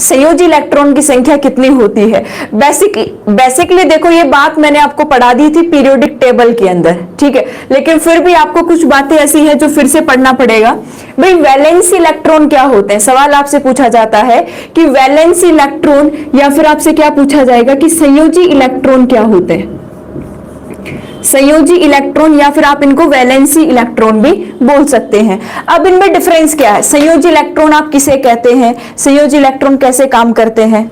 संयोजी इलेक्ट्रॉन की संख्या कितनी होती है। बेसिकली देखो ये बात मैंने आपको पढ़ा दी थी पीरियोडिक टेबल के अंदर, ठीक है, लेकिन फिर भी आपको कुछ बातें ऐसी है जो फिर से पढ़ना पड़ेगा। भाई वैलेंसी इलेक्ट्रॉन क्या होते हैं, सवाल आपसे पूछा जाता है कि वैलेंसी इलेक्ट्रॉन, या फिर आपसे क्या पूछा जाएगा कि संयोजी इलेक्ट्रॉन क्या होते हैं। संयोजी इलेक्ट्रॉन या फिर आप इनको वैलेंसी इलेक्ट्रॉन भी बोल सकते हैं। अब इनमें डिफरेंस क्या है, संयोजी इलेक्ट्रॉन आप किसे कहते हैं, संयोजी इलेक्ट्रॉन कैसे काम करते हैं।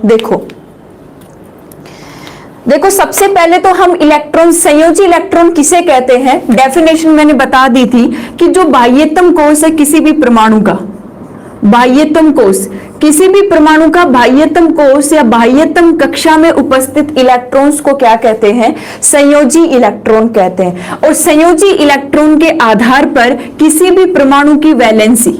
देखो सबसे पहले तो हम इलेक्ट्रॉन, संयोजी इलेक्ट्रॉन किसे कहते हैं, डेफिनेशन मैंने बता दी थी कि जो बाह्यतम कोश है किसी भी परमाणु का, बाह्यतम कोश, किसी भी परमाणु का बाह्यतम कोश या बाह्यतम कक्षा में उपस्थित इलेक्ट्रॉन्स को क्या कहते हैं, संयोजी इलेक्ट्रॉन कहते हैं। और संयोजी इलेक्ट्रॉन के आधार पर किसी भी परमाणु की वैलेंसी,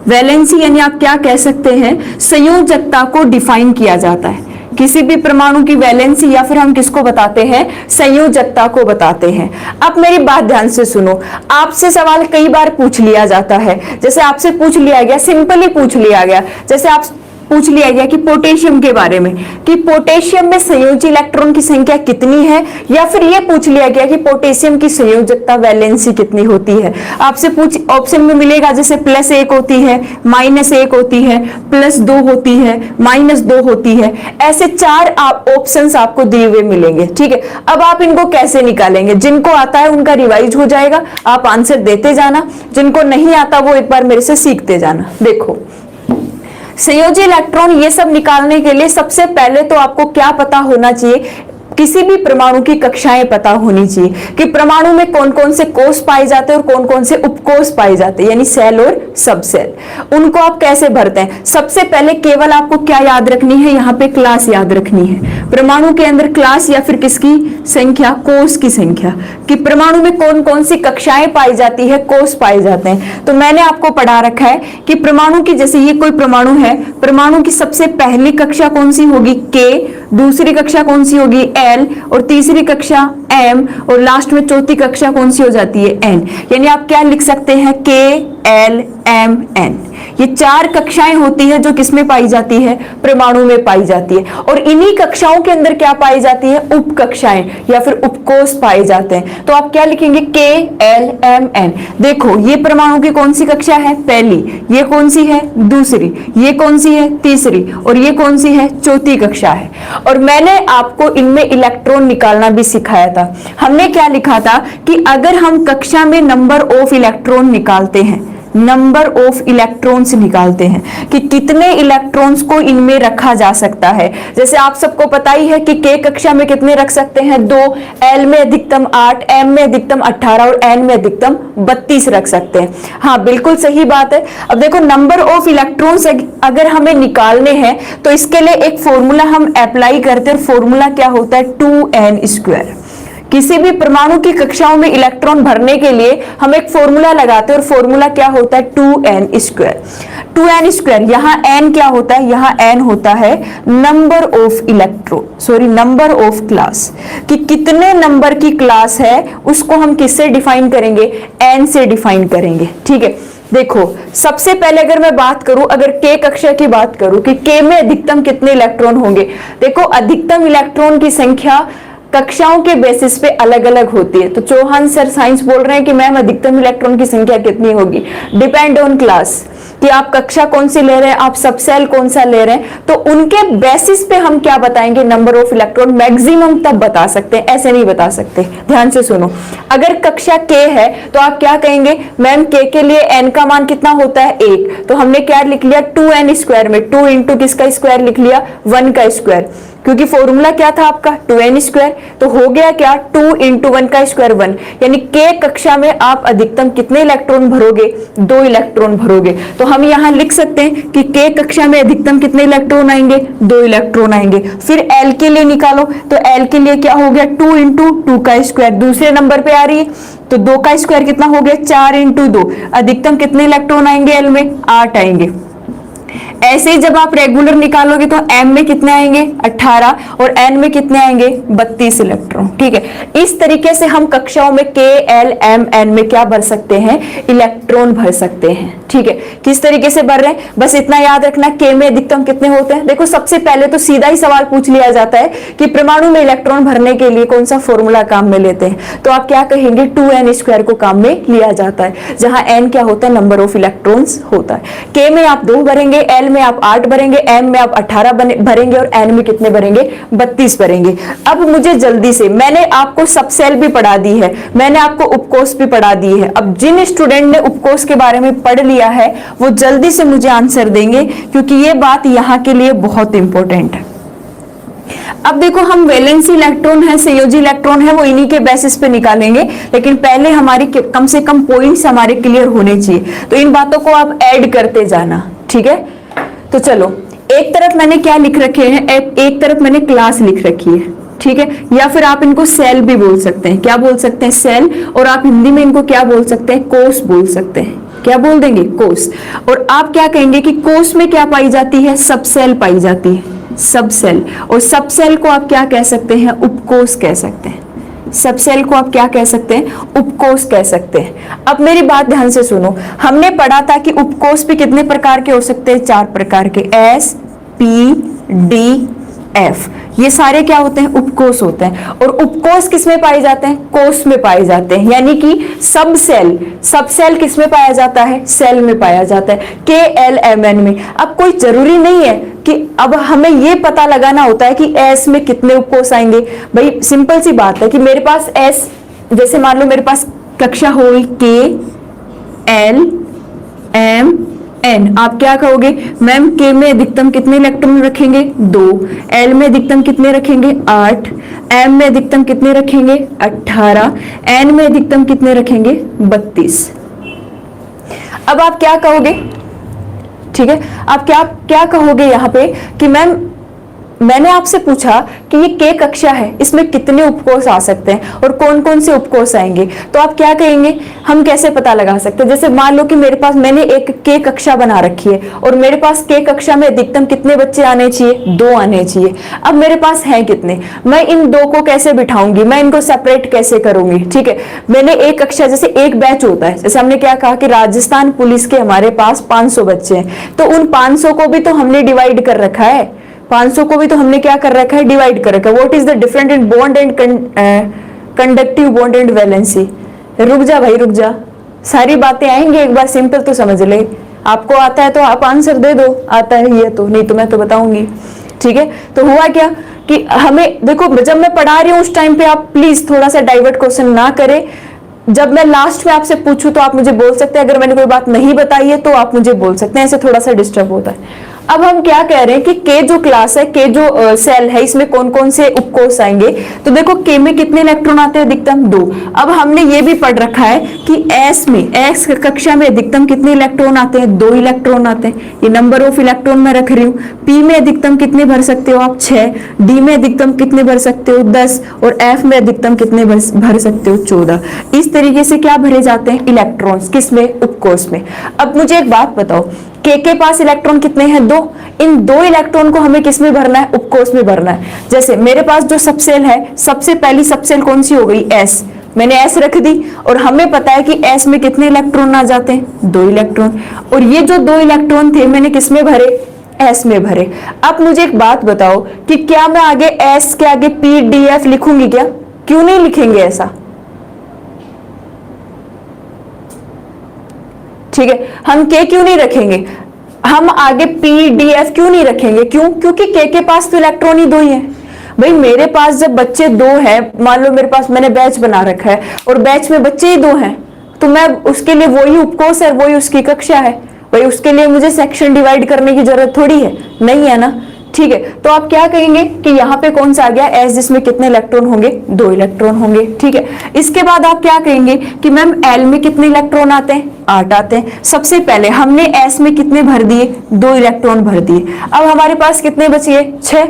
वैलेंसी यानी आप क्या कह सकते हैं, संयोजकता को डिफाइन किया जाता है। किसी भी परमाणु की वैलेंसी या फिर हम किसको बताते हैं, संयोजकता को बताते हैं। अब मेरी बात ध्यान से सुनो, आपसे सवाल कई बार पूछ लिया जाता है, जैसे आपसे पूछ लिया गया, सिंपली पूछ लिया गया, जैसे आप पूछ लिया गया कि पोटेशियम के बारे में, कि पोटेशियम में संयोजी इलेक्ट्रॉन की संख्या कितनी है, या फिर यह पूछ लिया गया कि पोटेशियम की संयोजकता वैलेंसी कितनी होती है। आपसे पूछ ऑप्शन में मिलेगा जैसे +1 होती है, -1 होती है, +2 होती है, -2 होती है, ऐसे 4 ऑप्शंस आपको दिए हुए मिलेंगे, ठीक है। अब आप इनको कैसे निकालेंगे, जिनको आता है उनका रिवाइज हो जाएगा, आप आंसर देते जाना, जिनको नहीं आता वो एक बार मेरे से सीखते जाना। देखो संयोजी इलेक्ट्रॉन ये सब निकालने के लिए सबसे पहले तो आपको क्या पता होना चाहिए, किसी भी परमाणु की कक्षाएं पता होनी चाहिए कि परमाणु में कौन कौन से कोष पाए जाते हैं और कौन कौन से उपकोष पाए जाते हैं, यानी सेल और सब सेल। उनको आप कैसे भरते हैं, सबसे पहले केवल आपको क्या याद रखनी है, यहाँ पे क्लास याद रखनी है। परमाणु के अंदर क्लास या फिर किसकी संख्या, कोष की संख्या, कि परमाणु में कौन कौन सी कक्षाएं पाई जाती है, कोष पाए जाते हैं। तो मैंने आपको पढ़ा रखा है कि परमाणु की, जैसे ये कोई परमाणु है, परमाणु की सबसे पहली कक्षा कौन सी होगी, K, दूसरी कक्षा कौन सी होगी, L, और तीसरी कक्षा M, और लास्ट में चौथी कक्षा कौन सी हो जाती है, N। यानी आप क्या लिख सकते हैं, K, L, M, N। ये 4 कक्षाएं होती है जो किसमें पाई जाती है, परमाणु में पाई जाती है। और इन्हीं कक्षाओं के अंदर क्या पाई जाती है, उप कक्षाएं या फिर उपकोष पाए जाते हैं। तो आप क्या लिखेंगे, K, L, M, N। देखो ये परमाणु की कौन सी कक्षा है, पहली, ये कौन सी है, दूसरी, ये कौन सी है, तीसरी, और ये कौन सी है, चौथी कक्षा है। और मैंने आपको इनमें इलेक्ट्रॉन निकालना भी सिखाया था। हमने क्या लिखा था कि अगर हम कक्षा में नंबर ऑफ इलेक्ट्रॉन निकालते हैं, नंबर ऑफ इलेक्ट्रॉन्स निकालते हैं कि कितने इलेक्ट्रॉन्स को इनमें रखा जा सकता है। जैसे आप सबको पता ही है कि K कक्षा में कितने रख सकते हैं, 2, L में अधिकतम 8, M में अधिकतम 18 और N में अधिकतम 32 रख सकते हैं। हाँ बिल्कुल सही बात है। अब देखो नंबर ऑफ इलेक्ट्रॉन्स अगर हमें निकालने हैं तो इसके लिए एक फॉर्मूला हम अप्लाई करते हैं, फॉर्मूला क्या होता है, 2n²। किसी भी परमाणु की कक्षाओं में इलेक्ट्रॉन भरने के लिए हम एक फॉर्मूला लगाते हैं और फॉर्मूला क्या होता है, 2n²। 2n², यहाँ n क्या होता है, यहाँ n होता है number of electron, sorry number of class, कि कितने नंबर की क्लास है उसको हम किससे डिफाइन करेंगे, n से डिफाइन करेंगे, ठीक है। देखो सबसे पहले अगर मैं बात करूं, अगर K कक्षा की बात करूं कि K में अधिकतम कितने इलेक्ट्रॉन होंगे। देखो अधिकतम इलेक्ट्रॉन की संख्या कक्षाओं के बेसिस पे अलग अलग होती है। तो चौहान सर साइंस बोल रहे हैं कि मैम अधिकतम इलेक्ट्रॉन की संख्या कितनी होगी, डिपेंड ऑन क्लास, कि आप कक्षा कौन सी ले रहे हैं, आप सब सेल कौन सा ले रहे हैं, तो उनके बेसिस पे हम क्या बताएंगे, नंबर ऑफ इलेक्ट्रॉन मैक्सिमम तब बता सकते हैं, ऐसे नहीं बता सकते। ध्यान से सुनो, अगर कक्षा K है तो आप क्या कहेंगे, मैम K के लिए n का मान कितना होता है, 1, तो हमने क्या लिख लिया, 2n² में 2 इंटू किसका स्क्वायर लिख लिया, 1 का स्क्वायर, क्योंकि फॉर्मूला क्या था आपका, 2n², तो हो गया क्या, 2 इंटू 1 का स्क्वायर 1। यानी K कक्षा में आप अधिकतम कितने इलेक्ट्रॉन भरोगे, 2 इलेक्ट्रॉन भरोगे। तो हम यहाँ लिख सकते हैं कि K कक्षा में अधिकतम कितने इलेक्ट्रॉन आएंगे, 2 इलेक्ट्रॉन आएंगे। फिर L के लिए निकालो, तो L के लिए क्या हो गया, 2 इंटू 2 का स्क्वायर, दूसरे नंबर पे आ रही है, तो 2 का स्क्वायर कितना हो गया, 4 इंटू 2, अधिकतम कितने इलेक्ट्रॉन आएंगे L में, 8 आएंगे। ऐसे ही जब आप रेगुलर निकालोगे तो m में कितने आएंगे 18 और n में कितने आएंगे 32 इलेक्ट्रॉन। ठीक है, इस तरीके से हम कक्षाओं में k l m n में क्या भर सकते हैं, इलेक्ट्रॉन भर सकते हैं। ठीक है, किस तरीके से भर रहे हैं, बस इतना याद रखना k में अधिकतम कितने होते हैं। देखो सबसे पहले तो सीधा ही सवाल पूछ लिया जाता है कि परमाणु में इलेक्ट्रॉन भरने के लिए कौन सा फॉर्मूला काम में लेते हैं, तो आप क्या कहेंगे 2n² को काम में लिया जाता है, जहां n क्या होता है, नंबर ऑफ इलेक्ट्रॉन्स होता है। k में आप 2 भरेंगे, l में आप 8 भरेंगे, m में आप 18 भरेंगे और n में कितने भरेंगे 32 भरेंगे। अब मुझे जल्दी से, मैंने आपको सबसेल भी पढ़ा दी है, मैंने आपको उपकोष भी पढ़ा दी है। अब जिन स्टूडेंट ने उपकोष के बारे में पढ़ लिया है वो जल्दी से मुझे आंसर देंगे, क्योंकि ये बात यहाँ के लिए बहुत इंपॉर्टेंट है। अब देखो हम वैलेंसी इलेक्ट्रॉन है, संयोजी इलेक्ट्रॉन है, वो इन्हीं के बेसिस पे निकालेंगे, लेकिन पहले हमारी कम से कम पॉइंट्स हमारे क्लियर होने चाहिए, तो इन बातों को आप ऐड करते जाना। ठीक है, तो चलो एक तरफ मैंने क्या लिख रखे हैं, एक तरफ मैंने क्लास लिख रखी है। ठीक है, या फिर आप इनको सेल भी बोल सकते हैं, क्या बोल सकते हैं, सेल, और आप हिंदी में इनको क्या बोल सकते हैं, कोष बोल सकते हैं। क्या बोल देंगे, कोष। और आप क्या कहेंगे कि कोष में क्या पाई जाती है, सबसेल पाई जाती है, सबसेल। और सबसेल को आप क्या कह सकते हैं, उपकोष कह सकते हैं। सबसेल को आप क्या कह सकते हैं, उपकोष कह सकते हैं। अब मेरी बात ध्यान से सुनो, हमने पढ़ा था कि उपकोष भी कितने प्रकार के हो सकते हैं, 4 प्रकार के, S P D F, ये सारे क्या होते हैं, उपकोष होते हैं। और उपकोष किसमें पाए जाते हैं, कोष में पाए जाते हैं, यानी कि सबसेल, सबसेल किसमें पाया जाता है, सेल में पाया जाता है, K L M N में। अब कोई जरूरी नहीं है कि अब हमें ये पता लगाना होता है कि S में कितने उपकोष आएंगे। भाई सिंपल सी बात है कि मेरे पास S, जैसे मान लो मेरे पास कक्षा होगी K L M N, आप क्या कहोगे, मैम K में अधिकतम कितने इलेक्ट्रॉन रखेंगे, 2, L में अधिकतम कितने रखेंगे, 8, M में अधिकतम कितने रखेंगे, 18, N में अधिकतम कितने रखेंगे, 32। अब आप क्या कहोगे, ठीक है, आप क्या कहोगे यहाँ पे कि मैम मैंने आपसे पूछा कि ये K कक्षा है, इसमें कितने उपकोष आ सकते हैं और कौन कौन से उपकोष आएंगे, तो आप क्या कहेंगे, हम कैसे पता लगा सकते हैं। जैसे मान लो कि मेरे पास, मैंने एक K कक्षा बना रखी है और मेरे पास K कक्षा में अधिकतम कितने बच्चे आने चाहिए, 2 आने चाहिए। अब मेरे पास है कितने, मैं इन 2 को कैसे बिठाऊंगी, मैं इनको सेपरेट कैसे करूंगी। ठीक है, मैंने एक कक्षा, जैसे एक बैच होता है, जैसे हमने क्या कहा कि राजस्थान पुलिस के हमारे पास 500 बच्चे हैं, तो उन 500 को भी तो हमने डिवाइड कर रखा है, 500 को भी तो हमने क्या कर रखा है, डिवाइड कर रखा है। What is the difference in bond and conductive bond and valency. रुक जा भाई रुक जा, सारी बातें आएंगी, एक बार सिंपल तो समझ ले। आपको आता है तो आप आंसर दे दो, आता है ये तो, नहीं तो मैं तो बताऊंगी। ठीक है, तो हुआ क्या कि हमें देखो, जब मैं पढ़ा रही हूँ उस टाइम पे आप प्लीज थोड़ा सा डाइवर्ट क्वेश्चन ना करें। जब मैं लास्ट में आपसे पूछूं तो आप मुझे बोल सकते हैं, अगर मैंने कोई बात नहीं बताई है तो आप मुझे बोल सकते हैं, ऐसे थोड़ा सा डिस्टर्ब होता है। अब हम क्या कह रहे हैं कि K जो क्लास है, K जो सेल है, इसमें कौन कौन से उपकोष आएंगे, तो देखो K में कितने इलेक्ट्रॉन आते हैं, अधिकतम 2। अब हमने ये भी पढ़ रखा है कि S में, S कक्षा में अधिकतम कितने इलेक्ट्रॉन आते हैं, 2 इलेक्ट्रॉन आते हैं, ये नंबर ऑफ इलेक्ट्रॉन मैं रख रही हूँ। P में अधिकतम कितने भर सकते हो आप, 6, D में अधिकतम कितने भर सकते हो, 10, और F में अधिकतम कितने भर सकते हो, 14। इस तरीके से क्या भरे जाते हैं, इलेक्ट्रॉन्स, किसमें, उपकोष में। अब मुझे एक बात बताओ, K के पास इलेक्ट्रॉन कितने हैं, 2, इन 2 इलेक्ट्रॉन को हमें किस में भरना है, उपकोष में भरना है। जैसे मेरे पास जो सबसेल है, सबसे पहली सबसेल कौन सी हो गई, S, मैंने S रख दी, और हमें पता है कि S में कितने इलेक्ट्रॉन आ जाते हैं, 2 इलेक्ट्रॉन, और ये जो 2 इलेक्ट्रॉन थे मैंने किस में भरे, S में भरे। अब मुझे एक बात बताओ कि क्या मैं आगे S के आगे P D F लिखूंगी क्या, क्यों नहीं लिखेंगे ऐसा। ठीक है, हम K क्यों नहीं रखेंगे, हम आगे P D F क्यों नहीं रखेंगे, क्यों, क्योंकि K के पास तो इलेक्ट्रॉन ही 2 ही है। भाई मेरे पास जब बच्चे 2 हैं, मान लो मेरे पास, मैंने बैच बना रखा है और बैच में बच्चे ही 2 हैं, तो मैं उसके लिए वही उपकोष है, वही उसकी कक्षा है, भाई उसके लिए मुझे सेक्शन डिवाइड करने की जरूरत थोड़ी है, नहीं है ना। ठीक है, तो आप क्या कहेंगे कि यहाँ पे कौन सा आ गया, S, जिसमें कितने इलेक्ट्रॉन होंगे, 2 इलेक्ट्रॉन होंगे। ठीक है, इसके बाद आप क्या कहेंगे कि मैम L में कितने इलेक्ट्रॉन आते हैं, 8 आते हैं। सबसे पहले हमने S में कितने भर दिए, 2 इलेक्ट्रॉन भर दिए। अब हमारे पास कितने बचिए, 6,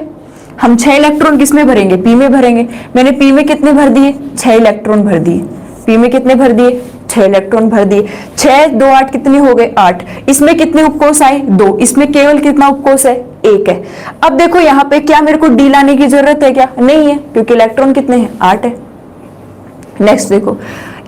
हम 6 इलेक्ट्रॉन किस में भरेंगे, P में भरेंगे। मैंने P में कितने भर दिए, 6 इलेक्ट्रॉन भर दिए। पी में कितने भर दिए, 6 इलेक्ट्रॉन भर दिए। 6 2 8 कितने हो गए, 8। इसमें कितने उपकोष आए, 2। इसमें केवल कितना उपकोष है, 1 है। अब देखो यहाँ पे क्या मेरे को डी लाने की जरूरत है क्या, नहीं है, क्योंकि इलेक्ट्रॉन कितने हैं, 8 है। नेक्स्ट देखो,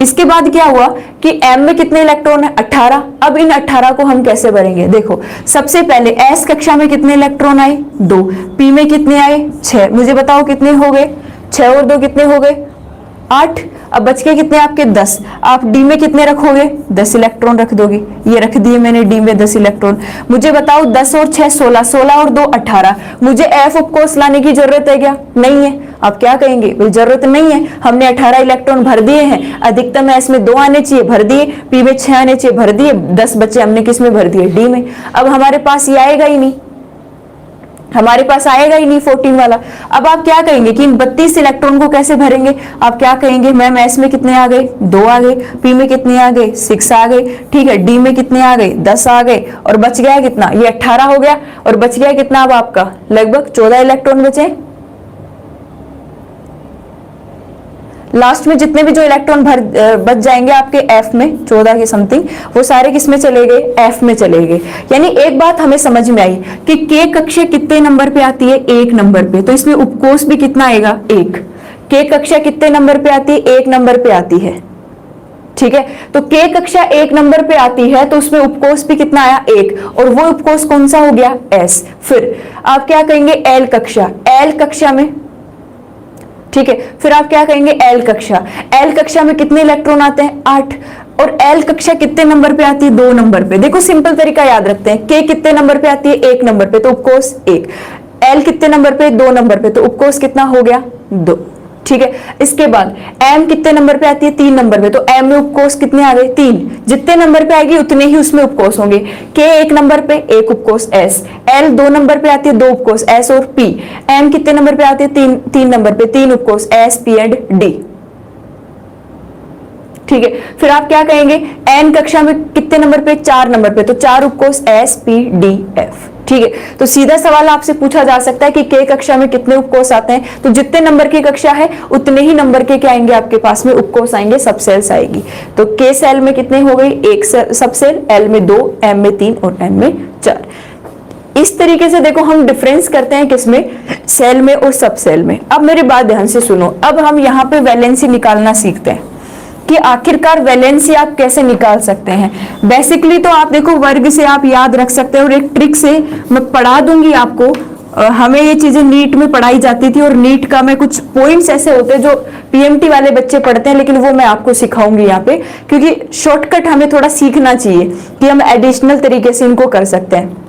इसके बाद क्या हुआ कि m में कितने इलेक्ट्रॉन है, 18। अब इन 18 को हम कैसे भरेंगे, देखो सबसे पहले s कक्षा में कितने इलेक्ट्रॉन आए, 2। p में कितने आए, 6। मुझे बताओ कितने हो गए, 6 और 2 कितने हो गए, 8। अब बच के कितने आपके, 10। आप डी में कितने रखोगे, 10 इलेक्ट्रॉन रख दोगे। ये रख दिए मैंने डी में 10 इलेक्ट्रॉन। मुझे बताओ 10 और 6 16, 16 और 2 18। मुझे एफ उपकोष लाने की जरूरत है क्या, नहीं है। आप क्या कहेंगे, भाई जरूरत नहीं है, हमने 18 इलेक्ट्रॉन भर दिए हैं, अधिकतम एस में 2 आने चाहिए, भर दिए। पी में 6 आने चाहिए, भर दिए। 10 बच्चे हमने किस में भर दिए, डी में। अब हमारे पास ये आएगा ही नहीं, हमारे पास आएगा ही नहीं 14 वाला। अब आप क्या कहेंगे कि इन 32 इलेक्ट्रॉन को कैसे भरेंगे, आप क्या कहेंगे, मैम एस में कितने आ गए, 2 आ गए। पी में कितने आ गए, 6 आ गए, ठीक है। डी में कितने आ गए, 10 आ गए। और बच गया कितना, ये 18 हो गया। और बच गया कितना अब आपका, लगभग 14 इलेक्ट्रॉन बचे। लास्ट में जितने भी जो इलेक्ट्रॉन बच जाएंगे आपके एफ में, 14 के समथिंग, वो सारे किस में चले गए, एफ में चले गए। यानी एक बात हमें समझ में आई कि के कक्षा कितने नंबर पे आती है, 1 नंबर पे। तो इसमें उपकोष भी कितना आएगा, 1। के कक्षा कितने नंबर पे आती है, 1 नंबर पे आती है, ठीक है। तो के कक्षा 1 नंबर पे आती है, तो उसमें उपकोष भी कितना आया, 1। और वो उपकोष कौन सा हो गया, एस। फिर आप क्या कहेंगे, एल कक्षा। एल कक्षा में, ठीक है, फिर आप क्या कहेंगे, एल कक्षा। एल कक्षा में कितने इलेक्ट्रॉन आते हैं, 8। और एल कक्षा कितने नंबर पे आती है, 2 नंबर पे। देखो सिंपल तरीका याद रखते हैं, के कितने नंबर पे आती है, 1 नंबर पे, तो उपकोष 1। एल कितने नंबर पे, 2 नंबर पे, तो उपकोष कितना हो गया, 2, ठीक है। इसके बाद एम कितने नंबर पे आती है, 3 नंबर पे, तो एम में उपकोष कितने आ गए, 3। जितने नंबर पे आएगी उतने ही उसमें उपकोष होंगे। के 1 नंबर पे, 1 उपकोष एस। एल 2 नंबर पे आती है, 2 उपकोष एस और पी। एम कितने नंबर पे आती है, 3 नंबर पे, 3 उपकोष एस, पी एंड डी, ठीक है। फिर आप क्या कहेंगे, एन कक्षा में कितने नंबर पे, 4 नंबर पे, तो 4 उपकोष एस, पी, डी, एफ, ठीक है। तो सीधा सवाल आपसे पूछा जा सकता है कि के कक्षा में कितने उपकोष आते हैं, तो जितने नंबर की कक्षा है उतने ही नंबर के क्या आएंगे आपके पास में, उपकोष आएंगे, सब सेल्स आएगी। तो के सेल में कितने हो गई, 1 सब सेल, एल में 2, एम में 3 और एन में 4। इस तरीके से देखो हम डिफरेंस करते हैं किसमें, सेल में और सब सेल में। अब मेरी बात ध्यान से सुनो, अब हम यहाँ पे वैलेंसी निकालना सीखते हैं कि आखिरकार वैलेंसी आप कैसे निकाल सकते हैं। बेसिकली तो आप देखो वर्ग से आप याद रख सकते हो, और एक ट्रिक से मैं पढ़ा दूंगी आपको। हमें ये चीजें नीट में पढ़ाई जाती थी, और नीट का में कुछ पॉइंट्स ऐसे होते हैं जो पीएमटी वाले बच्चे पढ़ते हैं, लेकिन वो मैं आपको सिखाऊंगी यहाँ पे, क्योंकि शॉर्टकट हमें थोड़ा सीखना चाहिए कि हम एडिशनल तरीके से इनको कर सकते हैं।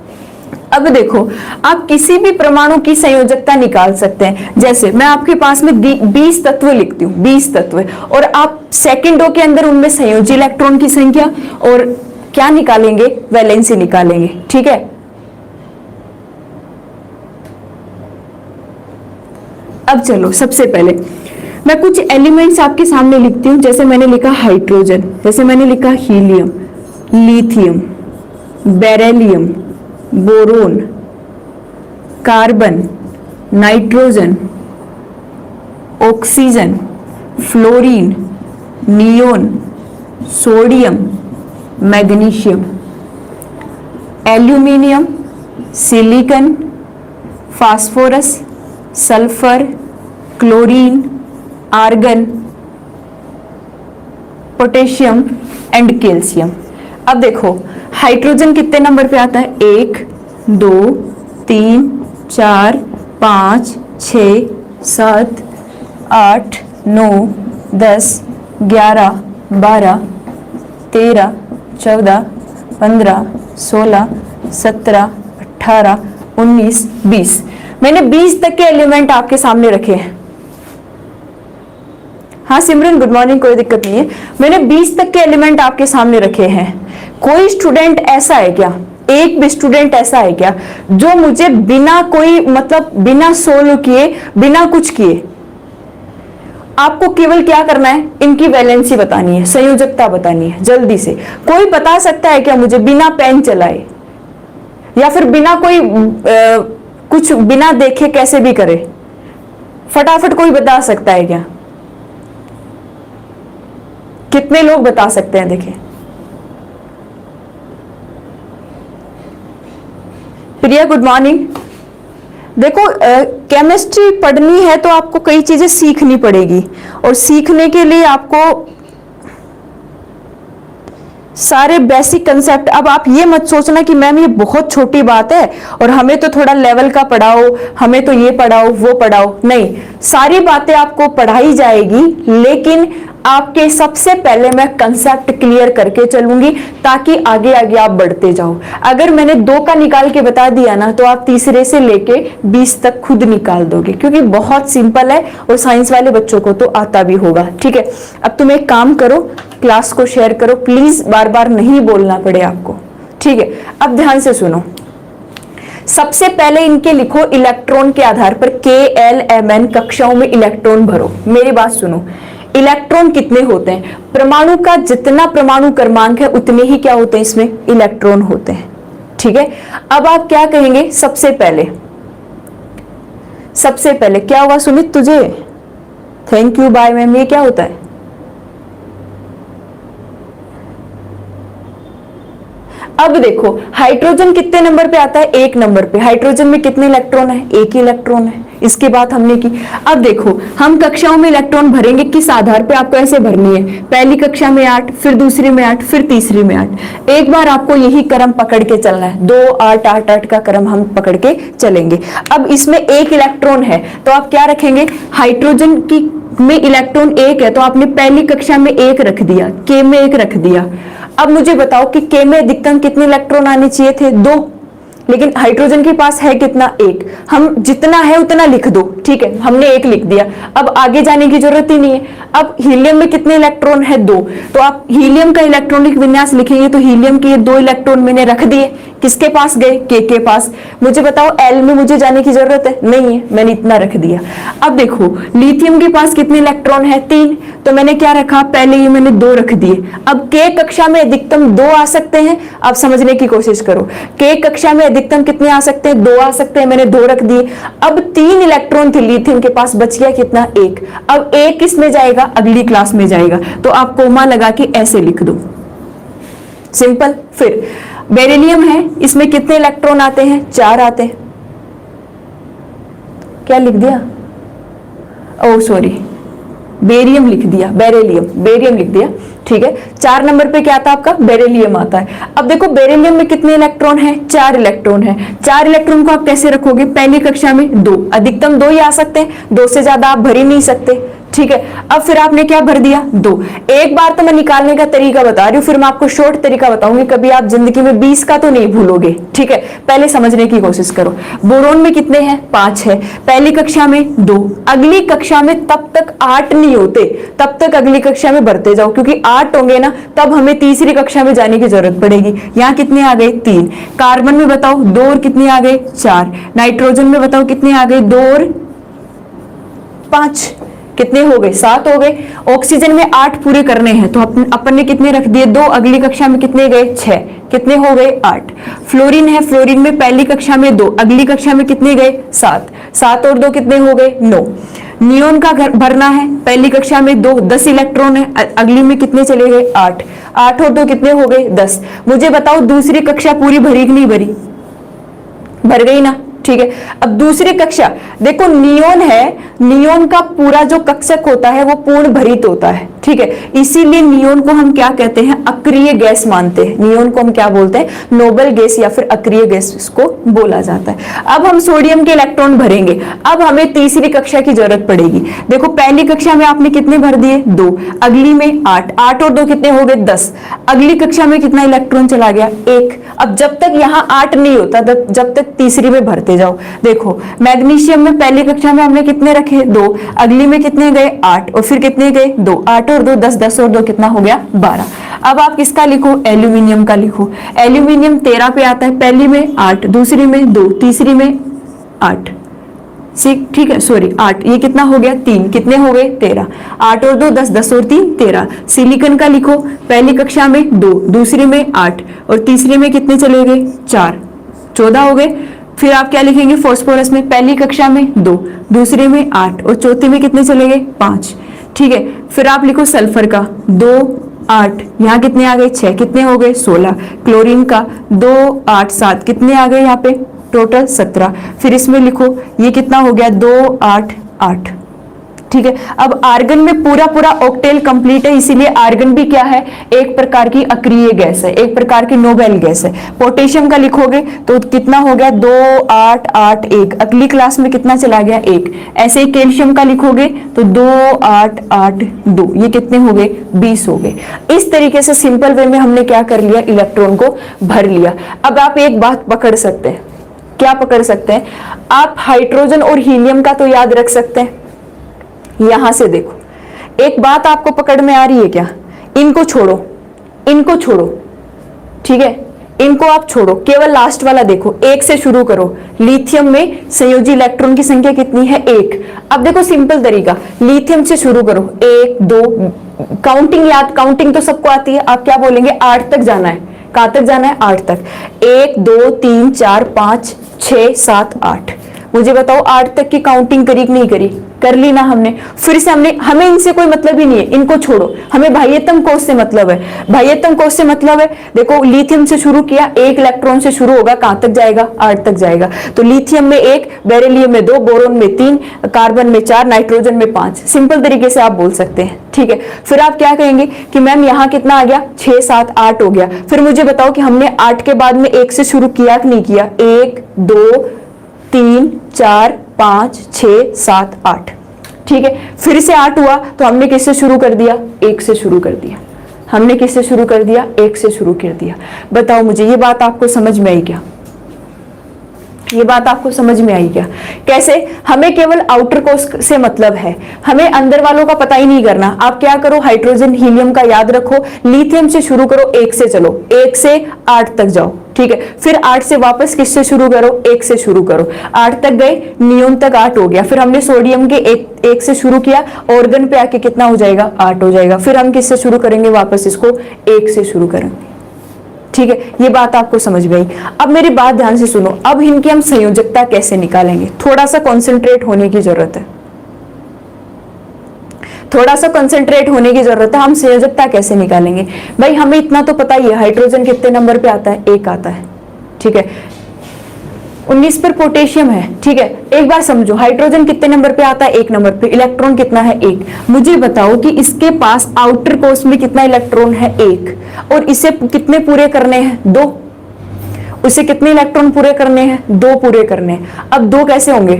अब देखो आप किसी भी परमाणु की संयोजकता निकाल सकते हैं। जैसे मैं आपके पास में 20 तत्व लिखती हूँ, 20 तत्व, और आप सेकंडों के अंदर उनमें संयोजी इलेक्ट्रॉन की संख्या और क्या निकालेंगे, वैलेंसी निकालेंगे, ठीक है। अब चलो सबसे पहले मैं कुछ एलिमेंट्स आपके सामने लिखती हूँ। जैसे मैंने लिखा हाइड्रोजन, जैसे मैंने लिखा helium, lithium, beryllium, boron, carbon, nitrogen, oxygen, fluorine, neon, sodium, magnesium, aluminium, silicon, phosphorus, sulphur, chlorine, argon, potassium and calcium. अब देखो हाइड्रोजन कितने नंबर पे आता है, 1 2 3 4 5 6 7 8 9 10 11 12 13 14 15 16 17 18 19 20। मैंने 20 तक के एलिमेंट आपके सामने रखे हैं। हाँ सिमरन गुड मॉर्निंग, कोई दिक्कत नहीं है। मैंने 20 तक के एलिमेंट आपके सामने रखे हैं। कोई स्टूडेंट ऐसा है क्या, एक भी स्टूडेंट ऐसा है क्या जो मुझे बिना कोई मतलब बिना सोल्व किए, बिना कुछ किए, आपको केवल क्या करना है, इनकी वैलेंसी बतानी है, संयोजकता बतानी है जल्दी से। कोई बता सकता है क्या मुझे बिना पेन चलाए, या फिर बिना कोई कुछ बिना देखे कैसे भी करे, फटाफट कोई बता सकता है क्या? कितने लोग बता सकते हैं? देखिए, प्रिया गुड मॉर्निंग। देखो, केमिस्ट्री पढ़नी है तो आपको कई चीजें सीखनी पड़ेगी, और सीखने के लिए आपको सारे बेसिक कंसेप्ट, अब आप ये मत सोचना कि मैम ये बहुत छोटी बात है और हमें तो थोड़ा लेवल का पढ़ाओ, हमें तो ये पढ़ाओ वो पढ़ाओ, नहीं, सारी बातें आपको पढ़ाई जाएगी, लेकिन आपके सबसे पहले मैं कंसेप्ट क्लियर करके चलूंगी ताकि आगे आगे आप बढ़ते जाओ। अगर मैंने 2 का निकाल के बता दिया ना तो आप तीसरे से लेके 20 तक खुद निकाल दोगे, क्योंकि बहुत सिंपल है और साइंस वाले बच्चों को तो आता भी होगा। ठीक है, अब तुम एक काम करो, क्लास को शेयर करो प्लीज, बार बार नहीं बोलना पड़े आपको। ठीक है, अब ध्यान से सुनो। सबसे पहले इनके लिखो इलेक्ट्रॉन के आधार पर KLMN कक्षाओं में इलेक्ट्रॉन भरो। मेरी बात सुनो, इलेक्ट्रॉन कितने होते हैं? परमाणु का जितना परमाणु क्रमांक है उतने ही क्या होते हैं इसमें? इलेक्ट्रॉन होते हैं। ठीक है, अब आप क्या कहेंगे? सबसे पहले क्या हुआ सुमित तुझे? Thank you bye ma'am. ये क्या होता है? अब देखो, हाइड्रोजन कितने नंबर पे आता है? 1 नंबर पे। हाइड्रोजन में कितने इलेक्ट्रॉन है? 1 ही इलेक्ट्रॉन है। इसकी बात हमने की। अब देखो, हम कक्षाओं में इलेक्ट्रॉन भरेंगे किस आधार पे? आपको ऐसे भरनी है, पहली कक्षा में 8, फिर दूसरी में 8, फिर तीसरी में 8। एक बार आपको यही क्रम पकड़ के चलना है, 2 8 8 8 का क्रम हम पकड़ के चलेंगे। अब इसमें 1 इलेक्ट्रॉन है तो आप क्या रखेंगे? हाइड्रोजन की में इलेक्ट्रॉन 1 है तो आपने पहली कक्षा में 1 रख दिया, K में 1 रख दिया। अब मुझे बताओ कि K में अधिकतम कितने इलेक्ट्रॉन आने चाहिए थे? 2, लेकिन हाइड्रोजन के पास है कितना? 1। हम जितना है उतना लिख दो। ठीक है, हमने 1 लिख दिया, अब आगे जाने की जरूरत ही नहीं है। अब हीलियम में कितने इलेक्ट्रॉन है? 2, तो आप हीलियम का इलेक्ट्रॉनिक विन्यास लिखेंगे तो हीलियम के ये 2 इलेक्ट्रॉन मैंने रख दिए। किसके पास गए? K के पास। मुझे बताओ L में मुझे जाने की जरूरत है? नहीं है, मैंने इतना रख दिया। अब देखो, लिथियम के पास कितने इलेक्ट्रॉन है? 3, तो मैंने क्या रखा? पहले ये मैंने 2 रख दिए। अब K कक्षा में अधिकतम 2 आ सकते हैं। अब समझने की कोशिश करो, K कक्षा में अधिकतम कितने आ सकते हैं? 2 आ सकते हैं, मैंने 2 रख दिए। अब 3 इलेक्ट्रॉन थे लिथियम के पास, बच गया कितना? 1। अब 1 किस में जाएगा? अगली क्लास में जाएगा, तो आप कोमा लगा के ऐसे लिख दो, सिंपल। फिर बेरिलियम है, इसमें कितने इलेक्ट्रॉन आते हैं? 4 आते हैं। क्या लिख दिया? ओ सॉरी, बेरियम लिख दिया, बेरियम लिख दिया। ठीक है, 4 नंबर पे क्या आता है आपका? बेरिलियम आता है। अब देखो, बेरिलियम में कितने इलेक्ट्रॉन है? 4 इलेक्ट्रॉन है। 4 इलेक्ट्रॉन को आप कैसे रखोगे? पहली कक्षा में 2, अधिकतम 2 ही आ सकते हैं, 2 से ज्यादा आप भर ही नहीं सकते। ठीक है, अब फिर आपने क्या भर दिया? 2। एक बार तो मैं निकालने का तरीका बता रही हूँ, फिर मैं आपको शॉर्ट तरीका बताऊंगी, कभी आप जिंदगी में 20 का तो नहीं भूलोगे। ठीक है, पहले समझने की कोशिश करो। बोरोन में कितने हैं? 5 है। पहली कक्षा में 2, अगली कक्षा में तब तक 8 नहीं होते, तब तक अगली कक्षा में भरते जाओ, क्योंकि 8 होंगे ना तब हमें तीसरी कक्षा में जाने की जरूरत पड़ेगी। यहाँ कितने आ गए? 3। कार्बन में बताओ 2 और कितने आ गए? 4। नाइट्रोजन में बताओ कितने आ गए? 2 और 5, कितने हो गए? 7 हो गए। ऑक्सीजन में 8 पूरे करने हैं तो अपन ने कितने रख दिए? 2। अगली कक्षा में कितने गए? 6। कितने हो गए? 8। फ्लोरीन है, फ्लोरीन में पहली कक्षा में 2, अगली कक्षा में कितने गए? 7। 7 और 2 कितने हो गए? 9। नियोन का भरना है, पहली कक्षा में 2, 10 इलेक्ट्रॉन है, अगली में कितने चले गए? 8। 8 और 2 कितने हो गए? 10। मुझे बताओ दूसरी कक्षा पूरी भरी कि नहीं भरी? भर गई ना? ठीक है, अब दूसरी कक्षा देखो, नियोन है, नियोन का पूरा जो कक्षक होता है वो पूर्ण भरित होता है। ठीक है, इसीलिए नियोन को हम क्या कहते हैं? अक्रिय गैस मानते हैं। नियोन को हम क्या बोलते हैं? नोबल गैस या फिर अक्रिय गैस इसको बोला जाता है। अब हम सोडियम के इलेक्ट्रॉन भरेंगे। अब हमें तीसरी कक्षा की जरूरत पड़ेगी। देखो, पहली कक्षा में आपने कितने भर दिए? 2, अगली में 8। 8 और 2 कितने हो गए? 10। अगली कक्षा में कितना इलेक्ट्रॉन चला गया? 1। अब जब तक यहाँ 8 नहीं होता जब तक तीसरी में भरते जाओ। देखो, मैग्नीशियम में पहली कक्षा में हमने कितने रखे? 2, अगली में कितने गए? 8 और फिर कितने गए? 2। 8 और 2 10, 10 और 2 कितना हो गया? 12। अब आप किसका लिखो? एल्यूमिनियम का लिखो। एल्यूमिनियम 13 पे आता है, पहली में 8, दूसरी में 2, तीसरी में 8। ठीक है, सॉरी 8, ये कितना हो गया? 3। कितने हो गए? 13। 8 और 2 10, 10 और 3 13। सिलिकॉन का लिखो, पहली कक्षा में 2, दूसरी में 8 और तीसरी में कितने चले गए? 4। 14 हो गए। फिर आप क्या लिखेंगे? फास्फोरस में पहली कक्षा में 2, दूसरे में 8 और चौथी में कितने चले गए? 5। ठीक है। फिर आप लिखो सल्फर का 2 8, यहाँ कितने आ गए 6, कितने हो गए 16। क्लोरीन का 2 8 7, कितने आ गए यहाँ पे टोटल 17। फिर इसमें लिखो ये कितना हो गया 2 8 8, ठीक है। अब आर्गन में पूरा पूरा ऑक्टेल कंप्लीट है, इसीलिए आर्गन भी क्या है, एक प्रकार की अक्रिय गैस है, एक प्रकार की नोबेल गैस है। पोटेशियम का लिखोगे तो कितना हो गया 2 8 8 1, अगली क्लास में कितना चला गया 1। ऐसे ही कैल्शियम का लिखोगे तो 2 8 8 2, ये कितने हो गए 20 हो गए। इस तरीके से सिंपल वे में हमने क्या कर लिया, इलेक्ट्रॉन को भर लिया। अब आप एक बात पकड़ सकते हैं, क्या पकड़ सकते हैं आप, हाइड्रोजन और हीलियम का तो याद रख सकते हैं। यहां से देखो एक बात आपको पकड़ में आ रही है क्या, इनको छोड़ो, इनको छोड़ो, ठीक है, इनको आप छोड़ो, केवल लास्ट वाला देखो, 1 से शुरू करो। लिथियम में संयोजी इलेक्ट्रॉन की संख्या कितनी है 1। अब देखो सिंपल तरीका, लिथियम से शुरू करो 1 2, काउंटिंग याद, काउंटिंग तो सबको आती है, आप क्या बोलेंगे 8 तक जाना है। कहां तक जाना है 8 तक, 1 2 3 4 5 6 7 8। मुझे बताओ 8 तक की काउंटिंग करी कि नहीं करी, कर ली ना हमने। फिर से हमें इनसे कोई मतलब ही नहीं है, इनको छोड़ो, हमें बाह्यतम कोश से मतलब है। बाह्यतम कोश से मतलब है, देखो लिथियम से शुरू किया, 1 इलेक्ट्रॉन से शुरू होगा, कहां तक जाएगा 8 तक जाएगा। तो लिथियम में 1, बेरिलियम में 2, बोरोन में 3, कार्बन में 4, नाइट्रोजन में 5। सिंपल तरीके से आप बोल सकते हैं, ठीक है। फिर आप क्या कहेंगे कि मैम यहाँ कितना आ गया 6 7 8 हो गया। फिर मुझे बताओ कि हमने 8 के बाद में 1 से शुरू किया कि नहीं किया, 1 2 3 4 5 6 7 8, ठीक है। फिर से 8 हुआ तो हमने किससे शुरू कर दिया, 1 से शुरू कर दिया। हमने किससे शुरू कर दिया, 1 से शुरू कर दिया। बताओ मुझे ये बात आपको समझ में आई क्या, ये बात आपको समझ में आई क्या। कैसे, हमें केवल आउटर कोश से मतलब है, हमें अंदर वालों का पता ही नहीं करना। आप क्या करो, हाइड्रोजन हीलियम का याद रखो, लिथियम से शुरू करो 1 से, चलो 1 से 8 तक जाओ, ठीक है। फिर 8 से वापस किससे शुरू करो, 1 से शुरू करो, 8 तक गए, नियोन तक 8 हो गया। फिर हमने सोडियम के 1 से शुरू किया, ऑर्गन पे आके कितना हो जाएगा 8 हो जाएगा। फिर हम किससे शुरू करेंगे, वापस इसको 1 से शुरू करेंगे, ठीक है। ये बात आपको समझ में आई। अब मेरी बात ध्यान से सुनो, अब इनकी हम संयोजकता कैसे निकालेंगे, थोड़ा सा कॉन्सेंट्रेट होने की जरूरत है, थोड़ा सा कंसंट्रेट होने की जरूरत है। हम संयोजकता कैसे निकालेंगे, भाई हमें इतना तो पता ही है, हाइड्रोजन कितने नंबर पे आता है, 1 आता है, ठीक है। 19 पर पोटेशियम है, ठीक है। एक बार समझो, हाइड्रोजन कितने नंबर पे आता है, 1 नंबर पे, इलेक्ट्रॉन कितना है 1। मुझे बताओ कि इसके पास आउटर कोश में कितना इलेक्ट्रॉन है 1, और इसे कितने पूरे करने हैं 2, उसे कितने इलेक्ट्रॉन पूरे करने हैं 2 पूरे करने हैं। अब 2 कैसे होंगे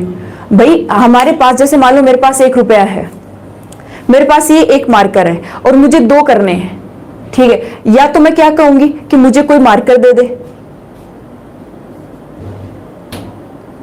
भाई, हमारे पास जैसे मान लो मेरे पास 1 रुपया है, मेरे पास ये 1 मार्कर है और मुझे 2 करने हैं, ठीक है। या तो मैं क्या कहूंगी कि मुझे कोई मार्कर दे दे,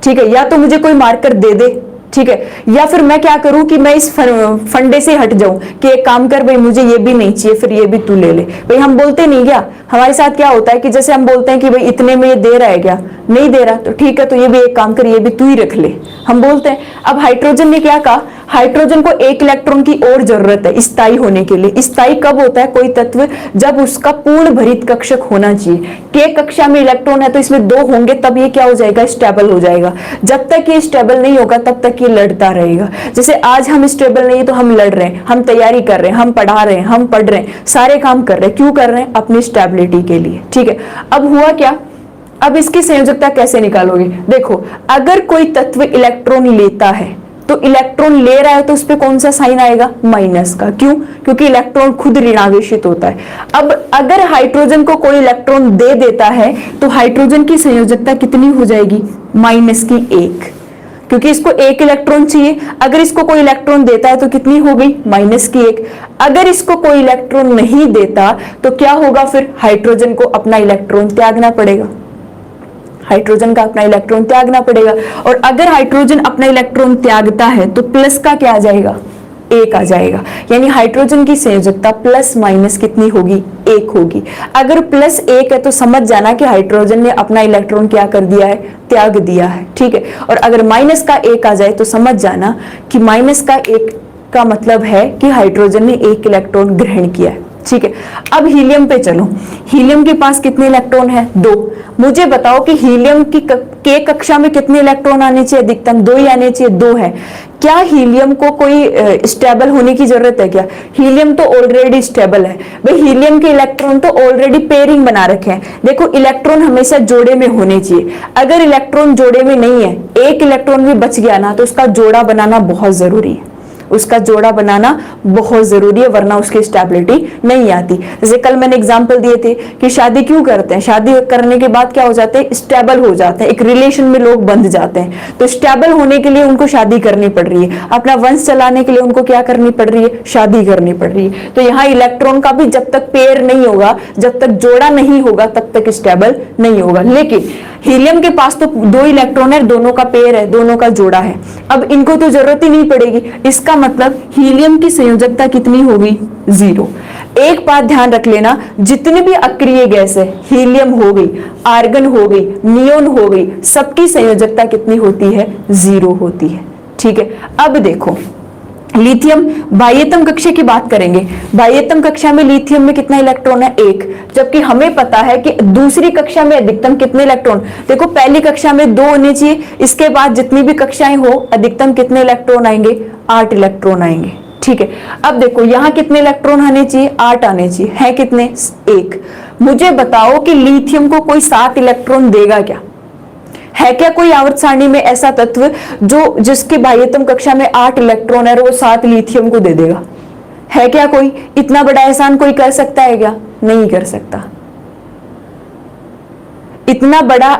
ठीक है, या तो मुझे कोई मार्कर दे दे, ठीक है। या फिर मैं क्या करूं कि मैं इस फंडे से हट जाऊं कि एक काम कर भाई, मुझे ये भी नहीं चाहिए, फिर ये भी तू ले ले। भाई हम बोलते नहीं क्या, हमारे साथ क्या होता है कि जैसे हम बोलते हैं कि भाई इतने में ये दे रहा है क्या, नहीं दे रहा, तो ठीक है, तो ये भी एक काम कर, ये भी तू ही रख ले, हम बोलते हैं। अब हाइड्रोजन ने क्या कहा, हाइड्रोजन को 1 इलेक्ट्रॉन की और जरूरत है स्थायी होने के लिए। स्थायी कब होता है कोई तत्व, जब उसका पूर्ण भरित कक्षक होना चाहिए। के कक्षा में इलेक्ट्रॉन है तो इसमें 2 होंगे, तब ये क्या हो जाएगा, स्टेबल हो जाएगा। जब तक ये स्टेबल नहीं होगा तब तक ये लड़ता रहेगा। जैसे आज हम स्टेबल नहीं है तो हम लड़ रहे हैं, हम तैयारी कर रहे हैं, हम पढ़ा रहे हैं, हम पढ़ रहे हैं, सारे काम कर रहे हैं, क्यों कर रहे हैं, अपनी स्टेबिलिटी के लिए, ठीक है। अब हुआ क्या, अब इसकी संयोजकता कैसे निकालोगे, देखो अगर कोई तत्व इलेक्ट्रॉन लेता है तो इलेक्ट्रॉन ले रहा है तो उस पर कौन सा साइन आएगा, माइनस का। क्यों, क्योंकि इलेक्ट्रॉन खुद ऋणावेशित होता है। अब अगर हाइड्रोजन को कोई इलेक्ट्रॉन दे देता है तो हाइड्रोजन की संयोजकता कितनी हो जाएगी, माइनस की 1, क्योंकि इसको 1 इलेक्ट्रॉन चाहिए। अगर इसको कोई इलेक्ट्रॉन देता है तो कितनी हो गई, माइनस की 1। अगर इसको कोई इलेक्ट्रॉन नहीं देता तो क्या होगा, फिर हाइड्रोजन को अपना इलेक्ट्रॉन त्यागना पड़ेगा, हाइड्रोजन का अपना इलेक्ट्रॉन त्यागना पड़ेगा। और अगर हाइड्रोजन अपना इलेक्ट्रॉन त्यागता है तो प्लस का क्या आ जाएगा, 1 आ जाएगा। यानी हाइड्रोजन की संयोजकता प्लस माइनस कितनी होगी, 1 होगी। अगर प्लस 1 है तो समझ जाना कि हाइड्रोजन ने अपना इलेक्ट्रॉन क्या कर दिया है, त्याग दिया है, ठीक है। और अगर माइनस का 1 आ जाए तो समझ जाना कि माइनस का 1 का मतलब है कि हाइड्रोजन ने 1 इलेक्ट्रॉन ग्रहण किया है, ठीक है। अब हीलियम पे चलो, हीलियम के पास कितने इलेक्ट्रॉन है? 2। मुझे बताओ कि हीलियम की के कक्षा में कितने इलेक्ट्रॉन आने चाहिए? अधिकतम 2 ही आने चाहिए, 2 है। क्या हीलियम को कोई स्टेबल होने की जरूरत है क्या? हीलियम तो ऑलरेडी स्टेबल है भाई, हीलियम के इलेक्ट्रॉन तो ऑलरेडी पेयरिंग बना रखे हैं। देखो इलेक्ट्रॉन हमेशा जोड़े में होने चाहिए, अगर इलेक्ट्रॉन जोड़े में नहीं है, एक इलेक्ट्रॉन भी बच गया ना, तो उसका जोड़ा बनाना बहुत जरूरी है, उसका जोड़ा बनाना बहुत जरूरी है, वरना उसकी स्टेबिलिटी नहीं आती। जैसे कल मैंने एग्जांपल दिए थे कि शादी क्यों करते हैं, शादी करने के बाद क्या हो जाते हैं? स्टेबल हो जाते हैं, एक रिलेशन में लोग बंध जाते हैं। तो स्टेबल होने के लिए उनको शादी करनी पड़ रही है, अपना वंश चलाने के लिए उनको क्या करनी पड़ रही है? शादी करनी पड़ रही है। तो यहाँ इलेक्ट्रॉन का भी जब तक पेयर नहीं होगा, जब तक जोड़ा नहीं होगा, तब तक स्टेबल नहीं होगा। लेकिन हीलियम के पास तो 2 इलेक्ट्रॉन है, दोनों का पेयर है, दोनों का जोड़ा है, अब इनको तो जरूरत ही नहीं पड़ेगी। इसका मतलब हीलियम की संयोजकता कितनी होगी? 0। एक बात ध्यान रख लेना, जितनी भी अक्रिय गैस है, हीलियम हो गई, आर्गन हो गई, नियोन हो गई, सबकी संयोजकता कितनी होती है? 0 होती है। ठीक है। अब देखो लिथियम, बाह्यतम कक्षा की बात करेंगे। बाह्यतम कक्षा में लिथियम में कितना इलेक्ट्रॉन है? 1। जबकि हमें पता है कि दूसरी कक्षा में अधिकतम कितने इलेक्ट्रॉन? देखो पहली कक्षा में 2 होने चाहिए, इसके बाद जितनी भी कक्षाएं हो अधिकतम कितने इलेक्ट्रॉन आएंगे? 8 इलेक्ट्रॉन आएंगे। ठीक है। अब देखो यहाँ कितने इलेक्ट्रॉन आने चाहिए? 8 आने चाहिए, है कितने? 1। मुझे बताओ कि लिथियम को कोई 7 इलेक्ट्रॉन देगा क्या? है क्या कोई आवर्त सारणी में ऐसा तत्व जो जिसके बाह्यतम कक्षा में 8 इलेक्ट्रॉन है और वो 7 लिथियम को दे देगा? है क्या कोई? इतना बड़ा एहसान कोई कर सकता है क्या? नहीं कर सकता। इतना बड़ा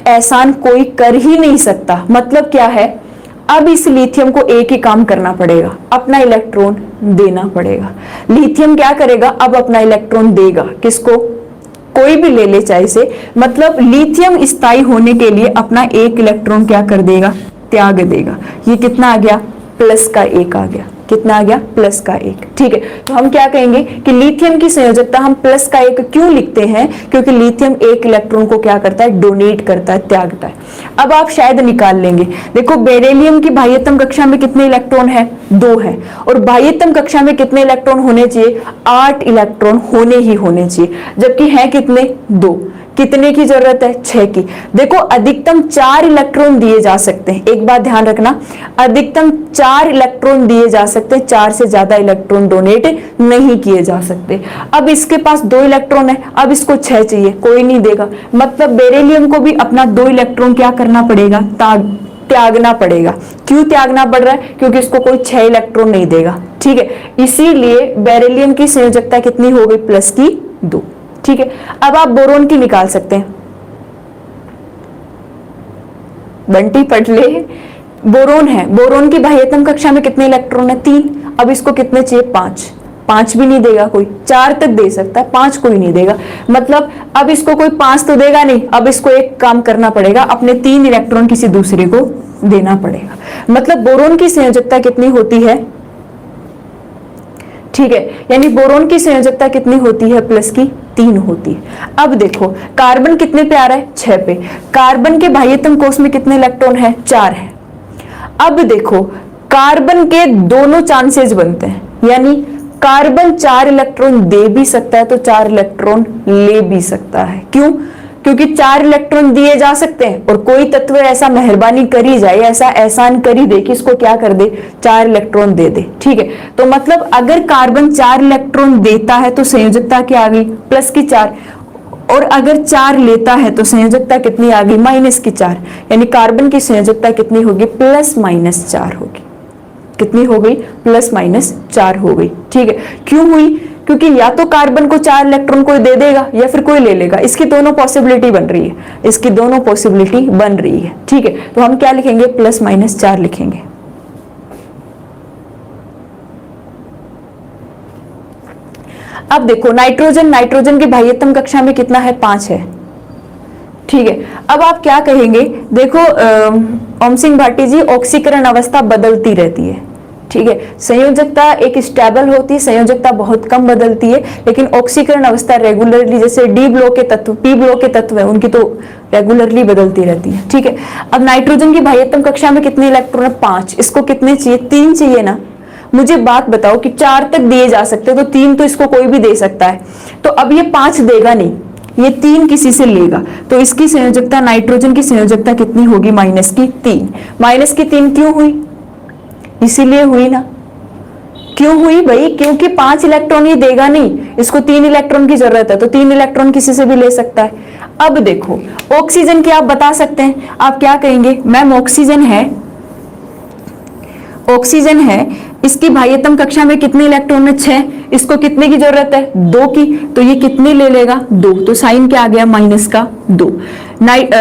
एहसान कोई कर ही नहीं सकता। मतलब क्या है? अब इस लिथियम को एक ही काम करना पड़ेगा, अपना इलेक्ट्रॉन देना पड़ेगा। लिथियम क्या करेगा? अब अपना इलेक्ट्रॉन देगा। किसको? कोई भी ले ले चाहे से, मतलब लिथियम स्थायी होने के लिए अपना 1 इलेक्ट्रॉन क्या कर देगा? त्याग देगा। ये कितना आ गया? प्लस का 1 आ गया। कितना आ गया? प्लस का 1। ठीक है। तो हम क्या कहेंगे कि लिथियम की संयोजकता हम प्लस का 1 क्यों लिखते हैं? क्योंकि लिथियम 1 इलेक्ट्रॉन को क्या करता है? डोनेट करता है, त्यागता है। अब आप शायद निकाल लेंगे, देखो बेरिलियम की बाह्यतम कक्षा में कितने इलेक्ट्रॉन है? 2 है। और बाह्यतम कक्षा में कितने इलेक्ट्रॉन होने चाहिए? 8 इलेक्ट्रॉन होने ही होने चाहिए, जबकि है कितने? 2। कितने की जरूरत है? 6 की। देखो अधिकतम 4 इलेक्ट्रॉन दिए जा सकते हैं, एक बात ध्यान रखना, अधिकतम 4 इलेक्ट्रॉन दिए जा सकते हैं, 4 से ज्यादा इलेक्ट्रॉन डोनेट नहीं किए जा सकते। अब इसके पास 2 इलेक्ट्रॉन है, अब इसको 6 चाहिए, कोई नहीं देगा। मतलब बेरिलियम को भी अपना 2 इलेक्ट्रॉन क्या करना पड़ेगा? त्यागना पड़ेगा। क्यों त्यागना पड़ रहा है? क्योंकि इसको कोई 6 इलेक्ट्रॉन नहीं देगा। ठीक है। इसीलिए बेरिलियम की संयोजकता कितनी हो गई? प्लस की 2। ठीक है। अब आप बोरोन की निकाल सकते हैं, बंटी पढ़ ले। बोरोन है, बोरोन की बाह्यतम कक्षा में कितने इलेक्ट्रॉन है? 3। अब इसको कितने चाहिए? 5। 5 भी नहीं देगा कोई, 4 तक दे सकता है, 5 कोई नहीं देगा। मतलब अब इसको कोई 5 तो देगा नहीं, अब इसको एक काम करना पड़ेगा, अपने 3 इलेक्ट्रॉन किसी दूसरे को देना पड़ेगा। मतलब बोरोन की संयोजकता कितनी होती है? ठीक है, यानी बोरोन की संयोजकता कितनी होती है? प्लस की 3 होती है। अब देखो कार्बन कितने पे आ रहा है? 6 पे। कार्बन के बाह्यतम कोश में कितने इलेक्ट्रॉन है? 4 है। अब देखो कार्बन के दोनों चांसेस बनते हैं, यानी कार्बन 4 इलेक्ट्रॉन दे भी सकता है तो 4 इलेक्ट्रॉन ले भी सकता है। क्यों? क्योंकि 4 इलेक्ट्रॉन दिए जा सकते हैं और कोई तत्व ऐसा मेहरबानी करी जाए, ऐसा एहसान करी दे कि इसको क्या कर दे? 4 इलेक्ट्रॉन दे दे। ठीक है। तो मतलब अगर कार्बन 4 इलेक्ट्रॉन देता है तो संयोजकता क्या आ गई? प्लस की 4। और अगर 4 लेता है तो संयोजकता कितनी आ गई? माइनस की 4। यानी कार्बन की संयोजकता कितनी होगी? प्लस माइनस 4 होगी। कितनी हो गई? प्लस माइनस 4 हो गई। ठीक है। क्यों हुई? क्योंकि या तो कार्बन को 4 इलेक्ट्रॉन कोई दे देगा या फिर कोई ले लेगा। इसकी दोनों पॉसिबिलिटी बन रही है, इसकी दोनों पॉसिबिलिटी बन रही है। ठीक है। तो हम क्या लिखेंगे? प्लस माइनस 4 लिखेंगे। अब देखो नाइट्रोजन, नाइट्रोजन की बाह्यतम कक्षा में कितना है? 5 है। ठीक है। अब आप क्या कहेंगे? देखो ओम सिंह भाटी जी, ऑक्सीकरण अवस्था बदलती रहती है। ठीक है। संयोजकता एक स्टेबल होती है, संयोजकता बहुत कम बदलती है, लेकिन ऑक्सीकरण अवस्था रेगुलरली, जैसे डी ब्लॉक के तत्व, पी ब्लॉक के तत्व है, उनकी तो रेगुलरली बदलती रहती है। ठीक है। अब नाइट्रोजन की बाह्यतम कक्षा में कितने इलेक्ट्रॉन है? 5। इसको कितने चाहिए? 3 चाहिए ना। मुझे बात बताओ कि 4 तक दिए जा सकते तो 3 तो इसको कोई भी दे सकता है, तो अब ये 5 देगा नहीं, ये 3 किसी से लेगा, तो इसकी संयोजकता, नाइट्रोजन की संयोजकता कितनी होगी? -3। -3 क्यों हुई? इसीलिए हुई ना। क्यों हुई भाई? क्योंकि 5 इलेक्ट्रॉन ये देगा नहीं, इसको 3 इलेक्ट्रॉन की जरूरत है, तो 3 इलेक्ट्रॉन किसी से भी ले सकता है। अब देखो ऑक्सीजन की आप बता सकते हैं, आप क्या कहेंगे? मैम ऑक्सीजन है, इसकी बाह्यतम कक्षा में कितने इलेक्ट्रॉन है? 6, इसको कितने की जरूरत है? 2 की, तो ये कितने ले लेगा? 2, तो साइन क्या आ गया? -2।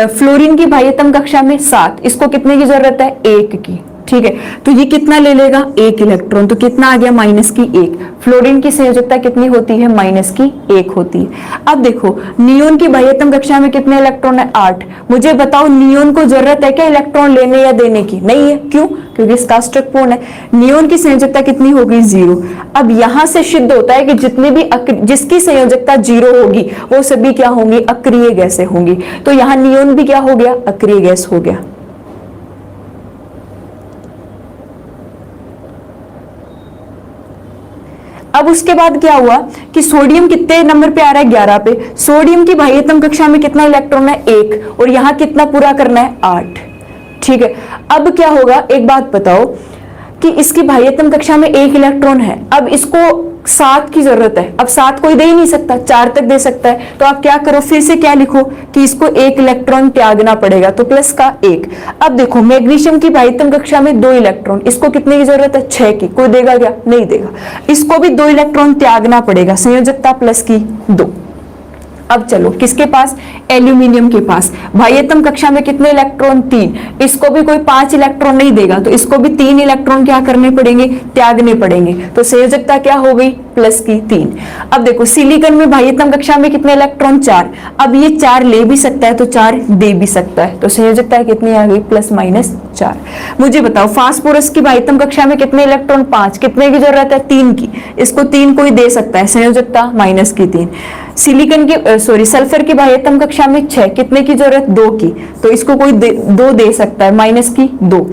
फ्लोरीन की बाह्यतम कक्षा में 7, इसको कितने की जरूरत है? 1 की, ठीक है, तो ये कितना ले लेगा? 1 इलेक्ट्रॉन, तो कितना आ गया? -1। फ्लोरीन की संयोजकता कितनी होती है? -1 होती है। अब देखो नियोन की बाह्यतम कक्षा में कितने इलेक्ट्रॉन है? 8। मुझे बताओ नियोन को जरूरत है क्या इलेक्ट्रॉन लेने या देने की? नहीं है। क्यों? क्योंकि इसका स्ट्रक पूर्ण है। नियोन की संयोजकता कितनी होगी? 0। अब यहां से सिद्ध होता है कि जितने भी जिसकी संयोजकता 0 होगी वो सभी क्या होंगी? अक्रिय गैसें होंगी। तो यहां नियोन भी क्या हो गया? अक्रिय गैस हो गया। अब उसके बाद क्या हुआ कि सोडियम कितने नंबर पे आ रहा है? 11 पे। सोडियम की बाह्यतम कक्षा में कितना इलेक्ट्रॉन है? 1, और यहां कितना पूरा करना है? 8, ठीक है। अब क्या होगा, एक बात बताओ कि इसकी बाह्यतम कक्षा में 1 इलेक्ट्रॉन है, अब इसको 7 की जरूरत है, अब 7 कोई दे ही नहीं सकता, 4 तक दे सकता है, तो आप क्या करो, फिर से क्या लिखो कि इसको 1 इलेक्ट्रॉन त्यागना पड़ेगा, तो प्लस का 1। अब देखो मैग्नीशियम की बाह्यतम कक्षा में 2 इलेक्ट्रॉन, इसको कितने की जरूरत है? 6 की, कोई देगा क्या? नहीं देगा, इसको भी 2 इलेक्ट्रॉन त्यागना पड़ेगा, संयोजकता प्लस की 2। अब चलो किसके पास? एल्यूमिनियम के पास। बाह्यतम कक्षा में कितने इलेक्ट्रॉन? 3, इसको भी कोई 5 इलेक्ट्रॉन नहीं देगा, तो इसको भी 3 इलेक्ट्रॉन क्या करने पड़ेंगे? त्यागने पड़ेंगे, तो संयोजकता क्या हो गई? प्लस की 3। अब देखो सिलिकॉन में बाह्यतम कक्षा में कितने इलेक्ट्रॉन? 4, अब ये 4 ले भी सकता है तो 4 दे भी सकता है, तो संयोजकता कितनी आ गई? +-4। मुझे बताओ फास्फोरस की बाह्यतम कक्षा में कितने इलेक्ट्रॉन? 5, कितने की जरूरत है? 3 की, इसको 3 कोई दे सकता है, संयोजकता -3। सिलिकॉन की सल्फर की बाह्यतम कक्षा में 6, कितने की जरूरत? 2 की, तो इसको कोई 2 दे सकता है, -2।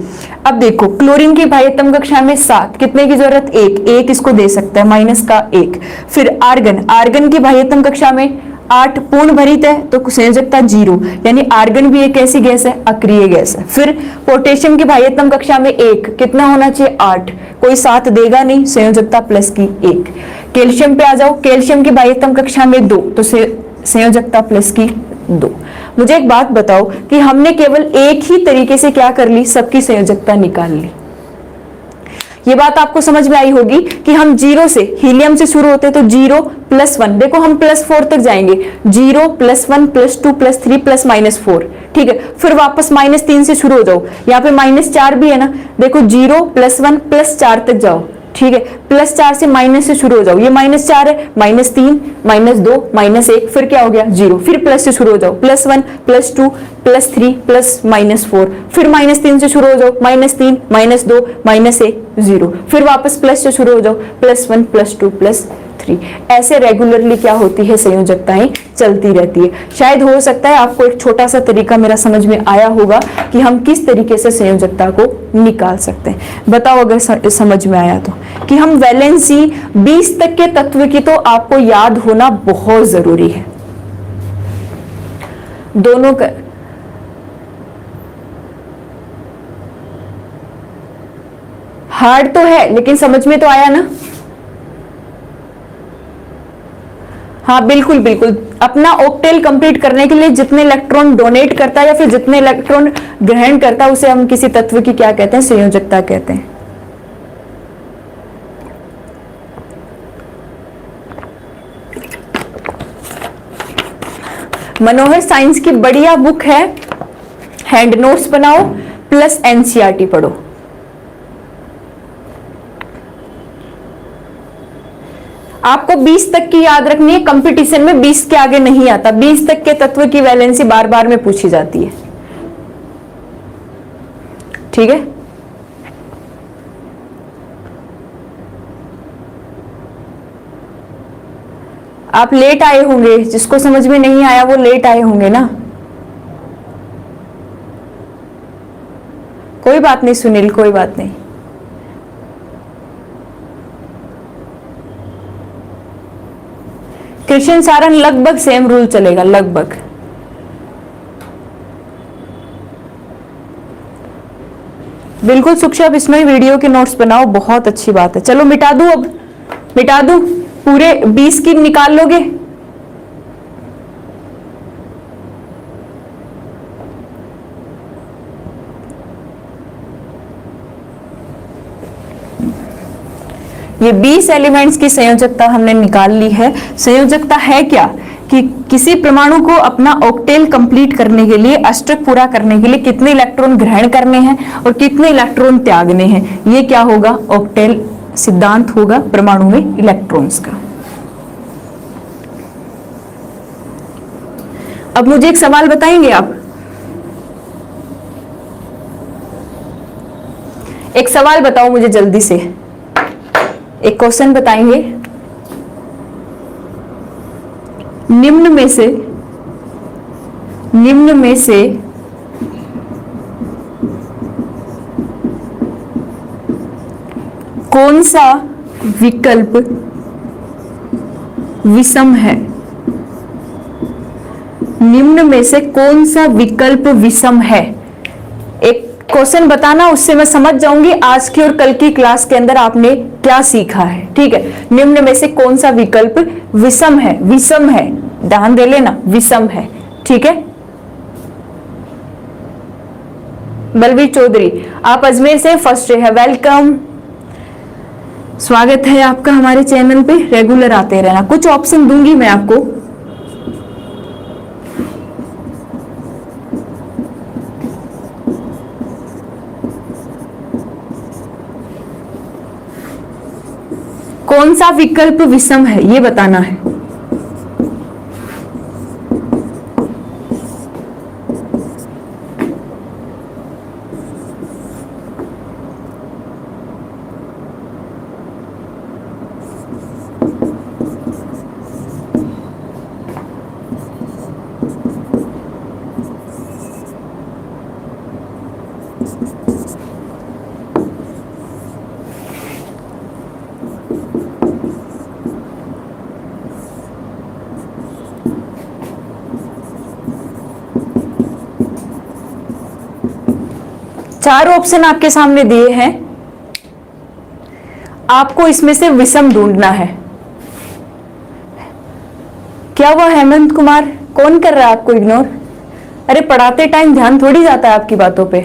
अब देखो क्लोरीन की बाह्यतम कक्षा में 7, कितने की जरूरत? 1 इसको दे सकता है, -1। फिर आर्गन की बाह्यतम कक्षा में 8 पूर्ण भरित है, तो संयोजकता 0, यानी आर्गन भी एक ऐसी गैस है, अक्रिय गैस है। फिर पोटेशियम की बाह्यतम कक्षा में 1, कितना होना चाहिए? 8, कोई 7 देगा नहीं, संयोजकता प्लस की 1। कैल्शियम पे आ जाओ, कैल्शियम की बाह्यतम कक्षा में 2, तो संयोजकता प्लस की 2। मुझे एक बात बताओ कि हमने केवल एक ही तरीके से क्या कर ली? सबकी संयोजकता निकाल ली। ये बात आपको समझ में आई होगी कि हम 0 से, हीलियम से शुरू होते तो 0 + 1, देखो हम +4 तक जाएंगे, 0 + 1 + 2 + 3 + -4, ठीक है। फिर वापस -3 से शुरू हो जाओ, यहाँ पे -4 भी है ना, देखो 0 + 1 + 4 तक जाओ, ठीक है। +4 से माइनस से शुरू हो जाओ, ये -4 है, -3 -2 -1, फिर क्या हो गया? 0। फिर प्लस से शुरू हो जाओ, +1 +2 +3 +-4, फिर -3 से शुरू हो जाओ, -3 -2 -1 0, फिर वापस प्लस से शुरू हो जाओ, +1 +2 +3। ऐसे रेगुलरली क्या होती है? संयोजकताएं चलती रहती है। शायद हो सकता है आपको एक छोटा सा तरीका मेरा समझ में आया होगा कि हम किस तरीके से संयोजकता को निकाल सकते हैं। बताओ अगर समझ में आया तो, कि हम वैलेंसी 20 तक के तत्व की तो आपको याद होना बहुत जरूरी है। दोनों का हार्ड तो है लेकिन समझ में तो आया ना? हाँ बिल्कुल बिल्कुल। अपना ऑक्टेल कंप्लीट करने के लिए जितने इलेक्ट्रॉन डोनेट करता है या फिर जितने इलेक्ट्रॉन ग्रहण करता है उसे हम किसी तत्व की क्या कहते हैं? संयोजकता कहते हैं। मनोहर साइंस की बढ़िया बुक है, हैंड नोट्स बनाओ प्लस एनसीईआरटी पढ़ो। आपको 20 तक की याद रखनी है, कंपटीशन में 20 के आगे नहीं आता। 20 तक के तत्व की वैलेंसी बार बार में पूछी जाती है, ठीक है। आप लेट आए होंगे, जिसको समझ में नहीं आया वो लेट आए होंगे ना। कोई बात नहीं सुनील, कोई बात नहीं। क्वेश्चन सारन लगभग सेम रूल चलेगा, लगभग। बिल्कुल सुक्षा बिश्नोई, वीडियो के नोट्स बनाओ, बहुत अच्छी बात है। चलो मिटा दूं, अब मिटा दूं, पूरे 20 की निकाल लोगे? ये 20 एलिमेंट्स की संयोजकता हमने निकाल ली है। संयोजकता है क्या कि किसी परमाणु को अपना ऑक्टेल कंप्लीट करने के लिए, अष्टक पूरा करने के लिए कितने इलेक्ट्रॉन ग्रहण करने हैं और कितने इलेक्ट्रॉन त्यागने हैं। ये क्या होगा? ऑक्टेल सिद्धांत होगा परमाणु में इलेक्ट्रॉन्स का। अब मुझे एक सवाल बताएंगे आप? एक सवाल बताओ मुझे जल्दी से, एक क्वेश्चन बताएंगे। निम्न में से कौन सा विकल्प विषम है? निम्न में से कौन सा विकल्प विषम है? एक क्वेश्चन बताना, उससे मैं समझ जाऊंगी आज की और कल की क्लास के अंदर आपने क्या सीखा है। ठीक है, निम्न में से कौन सा विकल्प विषम है? विषम है, ध्यान दे लेना, विषम है। ठीक है, बलवीर चौधरी, आप अजमेर से फर्स्ट है, वेलकम, स्वागत है आपका हमारे चैनल पे, रेगुलर आते रहना। कुछ ऑप्शन दूंगी मैं आपको। कौन सा विकल्प विषम है ये बताना है। चार ऑप्शन आपके सामने दिए हैं, आपको इसमें से विषम ढूंढना है। क्या हुआ हेमंत कुमार, कौन कर रहा है आपको इग्नोर? अरे पढ़ाते टाइम ध्यान थोड़ी जाता है आपकी बातों पे।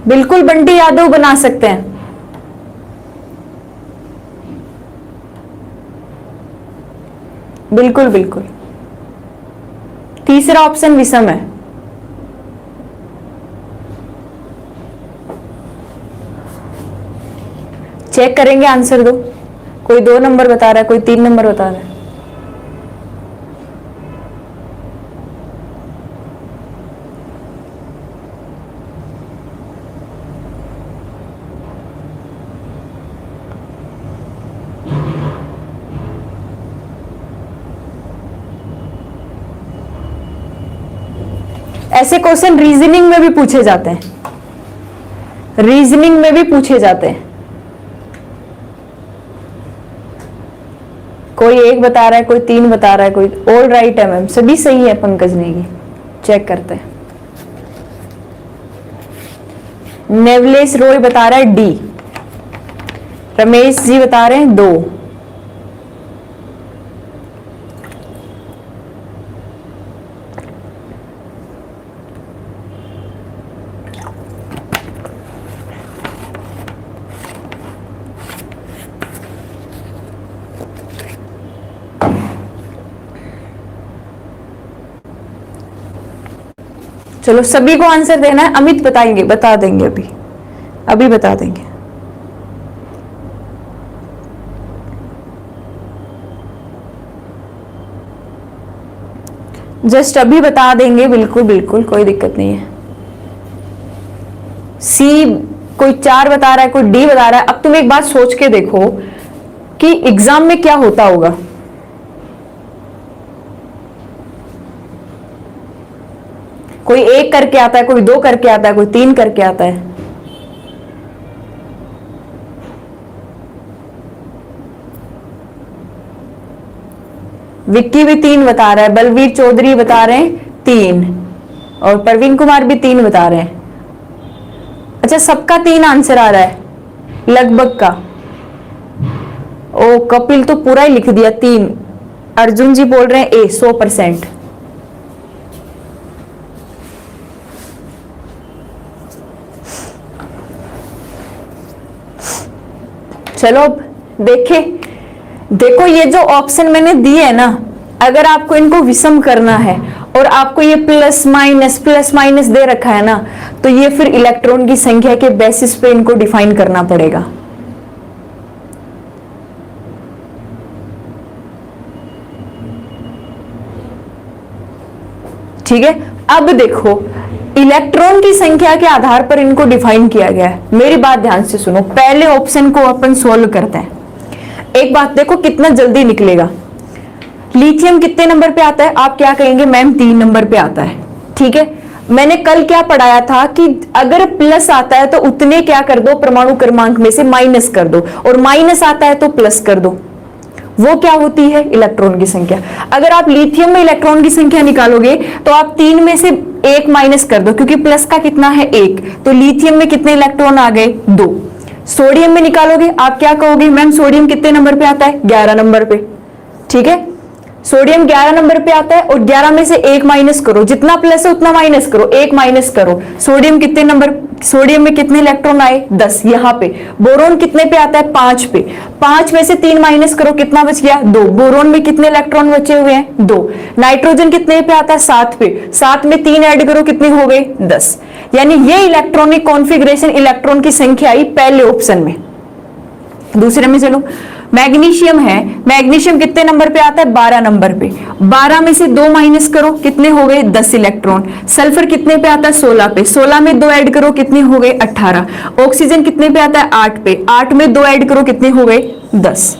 बिल्कुल बंटी यादव बना सकते हैं। बिल्कुल बिल्कुल, तीसरा ऑप्शन विषम है। चेक करेंगे, आंसर दो। कोई 2 नंबर बता रहा है, कोई 3 नंबर बता रहा है। ऐसे क्वेश्चन रीजनिंग में भी पूछे जाते हैं, रीजनिंग में भी पूछे जाते हैं। कोई 1 बता रहा है, कोई 3 बता रहा है, कोई ऑल राइट है मैम, सभी सही है। पंकज नेगी, चेक करते हैं। नेवलेस रॉय बता रहा है डी, रमेश जी बता रहे हैं 2। चलो सभी को आंसर देना है। अमित बताएंगे, बता देंगे, अभी अभी बता देंगे। जस्ट अभी बता देंगे, बिल्कुल बिल्कुल कोई दिक्कत नहीं है। सी कोई 4 बता रहा है, कोई डी बता रहा है। अब तुम एक बात सोच के देखो कि एग्जाम में क्या होता होगा। कोई 1 करके आता है, कोई 2 करके आता है, कोई 3 करके आता है। विक्की भी 3 बता रहा है, बलवीर चौधरी बता रहे हैं 3, और प्रवीण कुमार भी 3 बता रहे हैं। अच्छा, सबका 3 आंसर आ रहा है लगभग का। ओ कपिल तो पूरा ही लिख दिया 3। अर्जुन जी बोल रहे हैं ए 100%। चलो अब देखो ये जो ऑप्शन मैंने दिए है ना, अगर आपको इनको विषम करना है और आपको ये प्लस माइनस दे रखा है ना, तो ये फिर इलेक्ट्रॉन की संख्या के बेसिस पे इनको डिफाइन करना पड़ेगा। ठीक है, अब देखो इलेक्ट्रॉन की संख्या के आधार पर इनको डिफाइन किया गया है। मेरी बात ध्यान से सुनो, पहले ऑप्शन को अपन सोल्व करते हैं। एक बात देखो कितना जल्दी निकलेगा। लिथियम कितने नंबर पे आता है? आप क्या कहेंगे मैम 3 नंबर पे आता है। ठीक है, मैंने कल क्या पढ़ाया था कि अगर प्लस आता है तो उतने क्या कर दो, परमाणु क्रमांक में से माइनस कर दो, और माइनस आता है तो प्लस कर दो। वो क्या होती है? इलेक्ट्रॉन की संख्या। अगर आप लिथियम में इलेक्ट्रॉन की संख्या निकालोगे तो आप 3 में से 1 माइनस कर दो, क्योंकि प्लस का कितना है 1, तो लिथियम में कितने इलेक्ट्रॉन आ गए? 2। सोडियम में निकालोगे आप क्या कहोगे मैम सोडियम कितने नंबर पे आता है? 11 नंबर पे। ठीक है, सोडियम 11 नंबर पे आता है, और 11 में से 1 माइनस करो, जितना प्लस है उतना माइनस करो, 1 माइनस करो। सोडियम कितने नंबर, सोडियम में कितने इलेक्ट्रॉन आए? 10 यहाँ पे। बोरोन कितने पे आता है? 5 पे। 5 में से 3 माइनस करो, कितना बच गया? 2। बोरोन में कितने इलेक्ट्रॉन बचे हुए हैं? 2। नाइट्रोजन कितने पे आता है? 7 पे। 7 में 3 ऐड करो, कितने हो गए? 10। यानी ये इलेक्ट्रॉनिक कॉन्फ़िगरेशन, इलेक्ट्रॉन की संख्या आई पहले ऑप्शन में। दूसरे में चलो, मैग्नीशियम है, मैग्नीशियम कितने नंबर पे आता है? 12 नंबर पे। 12 में से 2 माइनस करो, कितने हो गए? 10 इलेक्ट्रॉन। सल्फर कितने पे आता है? 16 पे। 16 में 2 ऐड करो, कितने हो गए? 18। ऑक्सीजन कितने पे आता है? 8 पे। 8 में 2 ऐड करो, कितने हो गए? 10।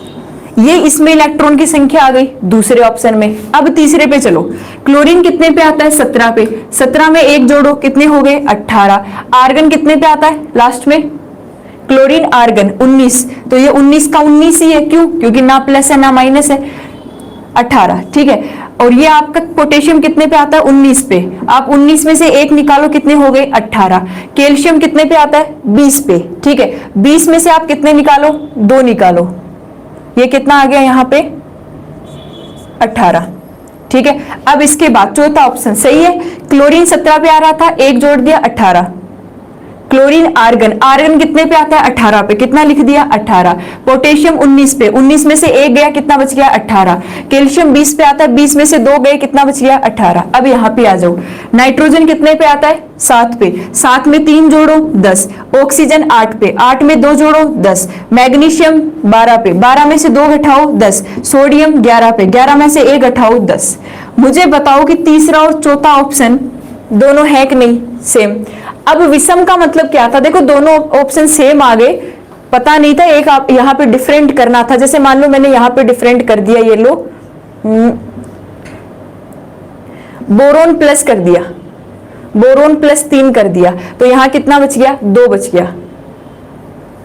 ये इसमें इलेक्ट्रॉन की संख्या आ गई दूसरे ऑप्शन में। अब तीसरे पे चलो, क्लोरीन कितने पे आता है? 17 पे। 17 में 1 जोड़ो, कितने हो गए? 18। आर्गन कितने पे आता है लास्ट में? क्लोरीन आर्गन 19, तो ये 19 का 19 ही है। क्यों? क्योंकि ना प्लस है ना माइनस है। 18। ठीक है, और ये आपका पोटेशियम कितने पे आता है? 19 पे। आप 19 में से 1 निकालो, कितने हो गए? 18। कैल्शियम कितने पे आता है? 20 पे। ठीक है, 20 में से आप कितने निकालो? 2 निकालो, ये कितना आ गया यहाँ पे? 18। ठीक है, अब इसके बाद चौथा ऑप्शन सही है। क्लोरीन 17 पे आ रहा था, 1 जोड़ दिया 18। क्लोरीन आर्गन, आर्गन कितने पे आता है? 18 पे। कितना लिख दिया? 18। पोटेशियम 19 पे, 19 में से 1 गया, कितना बच गया? 18। कैल्शियम 20 पे आता है, 20 में से 2 गए, कितना बच गया? 18। अब यहाँ पे आ जाओ, नाइट्रोजन कितने पे आता है? 7 पे। 7 में 3 जोड़ो, 10। ऑक्सीजन 8 पे। 8 में 2 जोड़ो, 10। मैग्नीशियम 12 पे। 12 में से 2 घटाओ, 10। सोडियम 11 पे। 11 में से 1 घटाओ, 10। मुझे बताओ कि तीसरा और चौथा ऑप्शन दोनों है कि नहीं? सेम। अब विषम का मतलब क्या था? देखो दोनों ऑप्शन सेम आ गए, पता नहीं था एक आप यहां पे डिफरेंट करना था। जैसे मान लो मैंने यहां पे डिफरेंट कर दिया, ये लो बोरोन प्लस कर दिया, बोरोन प्लस 3 कर दिया, तो यहां कितना बच गया? 2 बच गया।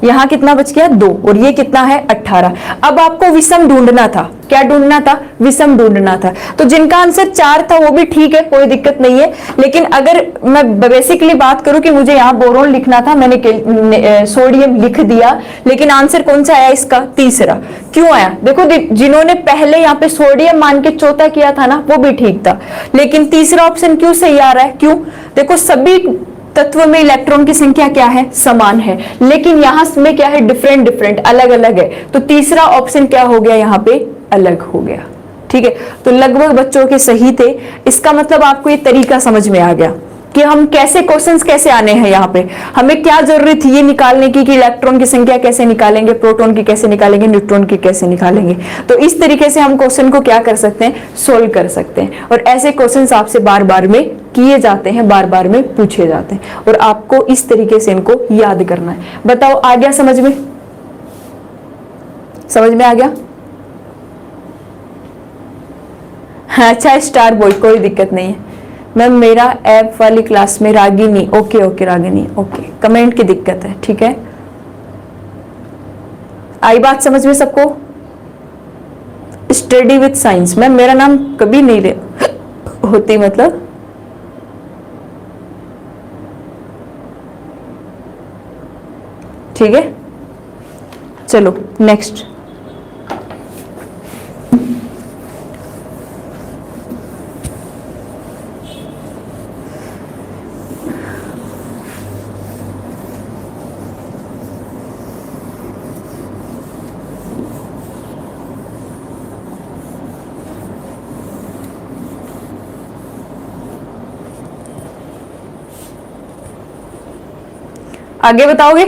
यहां कितना बच गया? 2। और ये कितना है? 18। अब आपको विषम ढूंढना था। क्या ढूंढना था? विषम ढूंढना था। तो जिनका आंसर 4 था वो भी ठीक है, कोई दिक्कत नहीं है। लेकिन अगर मैं बेसिकली बात करूं कि मुझे यहां बोरोन लिखना था, मैंने सोडियम लिख दिया, लेकिन आंसर कौन सा आया इसका? तीसरा। क्यों आया? देखो जिन्होंने पहले यहाँ पे सोडियम मान के चौथा किया था ना, वो भी ठीक था, लेकिन तीसरा ऑप्शन क्यों सही आ रहा है? क्यों? देखो सभी तत्व में इलेक्ट्रॉन की संख्या क्या है? समान है, लेकिन यहां में क्या है? डिफरेंट अलग अलग है। तो तीसरा ऑप्शन क्या हो गया? यहाँ पे अलग हो गया। ठीक है, तो लगभग बच्चों के सही थे। इसका मतलब आपको ये तरीका समझ में आ गया कि हम कैसे क्वेश्चंस कैसे आने हैं। यहाँ पे हमें क्या जरूरत थी ये निकालने की कि इलेक्ट्रॉन की संख्या कैसे निकालेंगे, प्रोटॉन की कैसे निकालेंगे, न्यूट्रॉन की कैसे निकालेंगे। तो इस तरीके से हम क्वेश्चन को क्या कर सकते हैं? सोल्व कर सकते हैं। और ऐसे क्वेश्चंस आपसे बार बार में किए जाते हैं, बार बार में पूछे जाते हैं, और आपको इस तरीके से इनको याद करना है। बताओ आ गया समझ में? समझ में आ गया? अच्छा, स्टार बोल, कोई दिक्कत नहीं है मैम। मेरा ऐप वाली क्लास में Ragini, okay Ragini, okay. Comment की दिक्कत है, ठीक है। आई बात समझ में सबको? Study with science. मैम मेरा नाम कभी नहीं ले होती, मतलब ठीक है। चलो नेक्स्ट। आगे बताओगे?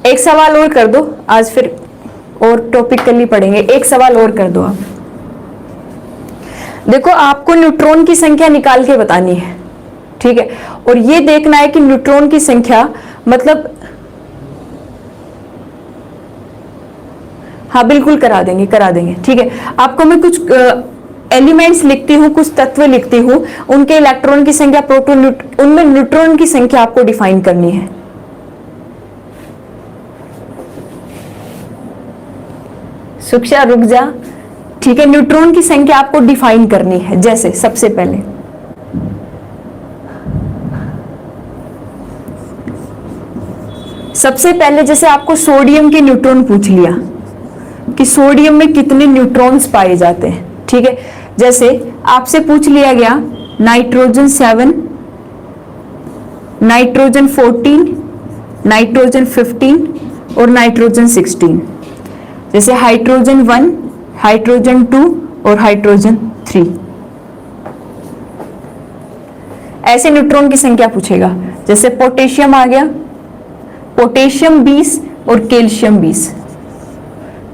एक सवाल और कर दो आज, फिर और टॉपिक कल ही पढ़ेंगे। एक सवाल और कर दो आप। देखो आपको न्यूट्रॉन की संख्या निकाल के बतानी है, ठीक है, और ये देखना है कि न्यूट्रॉन की संख्या मतलब, हाँ बिल्कुल करा देंगे करा देंगे, ठीक है। आपको मैं कुछ एलिमेंट्स लिखती हूँ, कुछ तत्व लिखती हूँ, उनके इलेक्ट्रॉन की संख्या, प्रोटॉन, उनमें न्यूट्रॉन की संख्या आपको डिफाइन करनी है। सुक्षा रुक जा, ठीक है। न्यूट्रॉन की संख्या आपको डिफाइन करनी है। जैसे सबसे पहले जैसे आपको सोडियम के न्यूट्रॉन पूछ लिया कि सोडियम में कितने न्यूट्रॉन्स पाए जाते हैं, ठीक है। जैसे आपसे पूछ लिया गया नाइट्रोजन 7, नाइट्रोजन 14, नाइट्रोजन 15 और नाइट्रोजन 16। जैसे हाइड्रोजन 1, हाइड्रोजन 2 और हाइड्रोजन 3। ऐसे न्यूट्रॉन की संख्या पूछेगा। जैसे पोटेशियम आ गया, पोटेशियम 20 और कैल्शियम 20,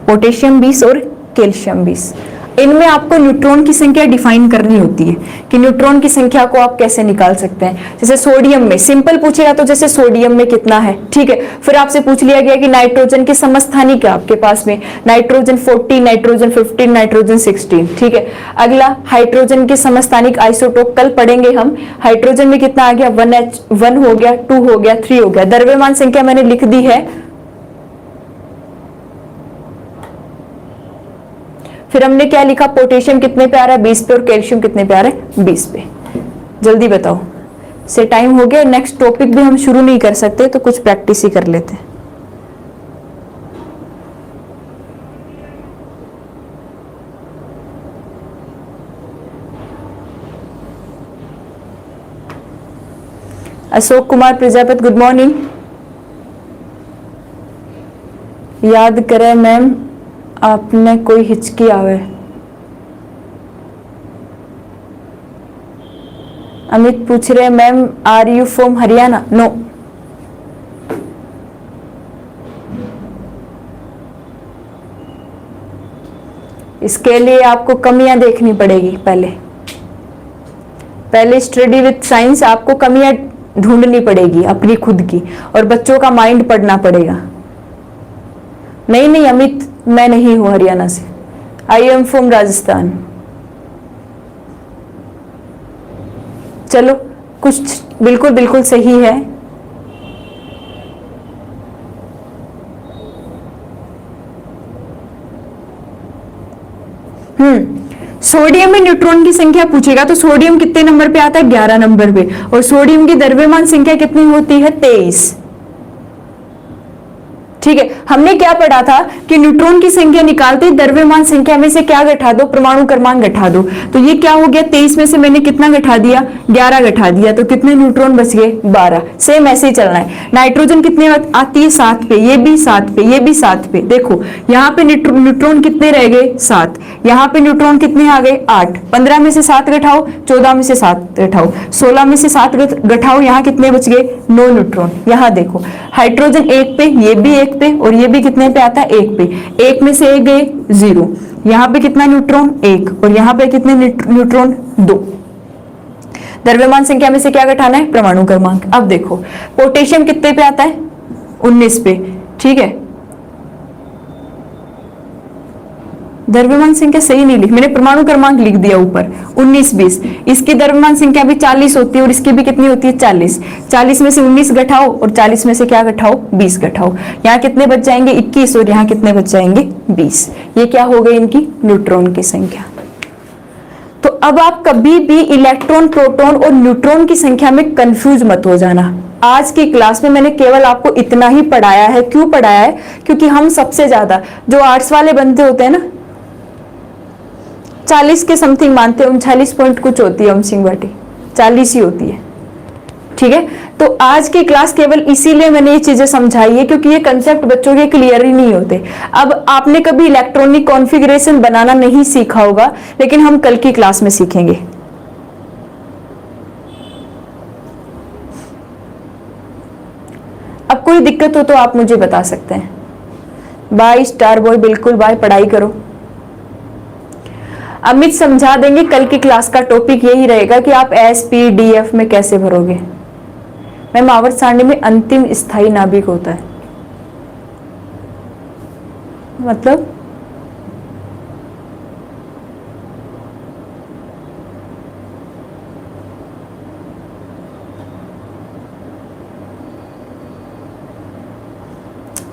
पोटेशियम 20 और कैल्शियम 20। इनमें आपको न्यूट्रॉन की संख्या डिफाइन करनी होती है कि न्यूट्रॉन की संख्या को आप कैसे निकाल सकते हैं। जैसे सोडियम में सिंपल पूछेगा तो जैसे सोडियम में कितना है, ठीक है। फिर आपसे पूछ लिया गया कि नाइट्रोजन के समस्थानिक है आपके पास में, नाइट्रोजन 40, नाइट्रोजन 15, नाइट्रोजन 16, ठीक है। अगला हाइड्रोजन के समस्थानिक आइसोटोप कल पढ़ेंगे हम। हाइड्रोजन में कितना आ गया, 1 हो गया, 2 हो गया, 3 हो गया। द्रव्यमान संख्या मैंने लिख दी है। फिर हमने क्या लिखा, पोटेशियम कितने पे आ रहा है, 20 पे, और कैल्शियम कितने पे आ रहा है, 20 पे। जल्दी बताओ, से टाइम हो गया। नेक्स्ट टॉपिक भी हम शुरू नहीं कर सकते तो कुछ प्रैक्टिस ही कर लेते हैं। Ashok Kumar Prajapati, good morning. याद करें मैम, आपने कोई हिचकी आवे। अमित पूछ रहे ma'am are you from Haryana? No. इसके लिए आपको कमियां देखनी पड़ेगी। पहले स्टडी विथ साइंस आपको कमियां ढूंढनी पड़ेगी अपनी खुद की, और बच्चों का माइंड पढ़ना पड़ेगा। नहीं अमित, मैं नहीं हूं हरियाणा से, आई एम फ्रॉम राजस्थान। चलो, कुछ बिल्कुल सही है। सोडियम में न्यूट्रॉन की संख्या पूछेगा तो सोडियम कितने नंबर पे आता है, 11 नंबर पे, और सोडियम की द्रव्यमान संख्या कितनी होती है, 23। ठीक है। हमने क्या पढ़ा था कि न्यूट्रॉन की संख्या निकालते द्रव्यमान संख्या में से क्या घटा दो, परमाणु क्रमांक घटा दो। तो ये क्या हो गया, 23 में से मैंने कितना घटा दिया, 11 घटा दिया, तो कितने न्यूट्रॉन बच गए, 12। सेम ऐसे ही चलना है। नाइट्रोजन कितने आती है, 7 पे, ये भी 7 पे, ये भी 7 पे। देखो यहाँ पे न्यूट्रॉन कितने रह गए, 7। यहाँ पे न्यूट्रॉन कितने आ गए, 8। 15 में से 7 घटाओ, 14 में से 7 घटाओ, 16 में से 7 घटाओ, यहाँ कितने बच गए, 9 न्यूट्रॉन। यहाँ देखो हाइड्रोजन 1 पे, ये भी 1 पे, और ये भी कितने पे आता है, 1 पे। 1 में से 1 गए, 0। यहाँ पे कितना न्यूट्रॉन, 1, और यहाँ पे कितने न्यूट्रॉन, 2। द्रव्यमान संख्या में से क्या घटाना है, परमाणु क्रमांक। अब देखो पोटेशियम कितने पे आता है, 19 पे, ठीक है। द्रव्यमान संख्या सही नहीं लिखी मैंने, परमाणु क्रमांक लिख दिया ऊपर 19 20। इसकी द्रव्यमान संख्या भी 40 होती है और इसकी भी कितनी होती है 40। 40 में से 19 घटाओ और 40 में से क्या घटाओ 20 घटाओ। यहाँ कितने बच जाएंगे 21 और यहाँ कितने बच जाएंगे 20। ये क्या हो गई इनकी न्यूट्रॉन की संख्या। तो अब आप कभी भी इलेक्ट्रॉन प्रोटॉन और न्यूट्रॉन की संख्या में कंफ्यूज मत हो जाना। आज की क्लास में मैंने केवल आपको इतना ही पढ़ाया है। क्यों पढ़ाया है? क्योंकि हम सबसे ज्यादा जो आर्ट्स वाले बंदे होते हैं ना 40 के समथिंग मानते हैं, 39 पॉइंट कुछ होती है सिंह बाटी, 40 ही होती है। ठीक है, तो आज की क्लास केवल इसीलिए मैंने ये चीजें समझाई है क्योंकि ये कंसेप्ट बच्चों के क्लियर ही नहीं होते। अब आपने कभी इलेक्ट्रॉनिक कॉन्फ़िगरेशन बनाना नहीं सीखा होगा, लेकिन हम कल की क्लास में सीखेंगे। अब कोई दिक्कत हो तो आप मुझे बता सकते हैं। बाय स्टार बॉय, बिल्कुल बाय, पढ़ाई करो। अमित समझा देंगे। कल की क्लास का टॉपिक यही रहेगा कि आप SPDF में कैसे भरोगे। मैम आवर्त सारणी में अंतिम स्थायी नाभिक होता है, मतलब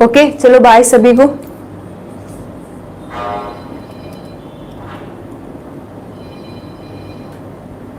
ओके चलो बाय सभी को।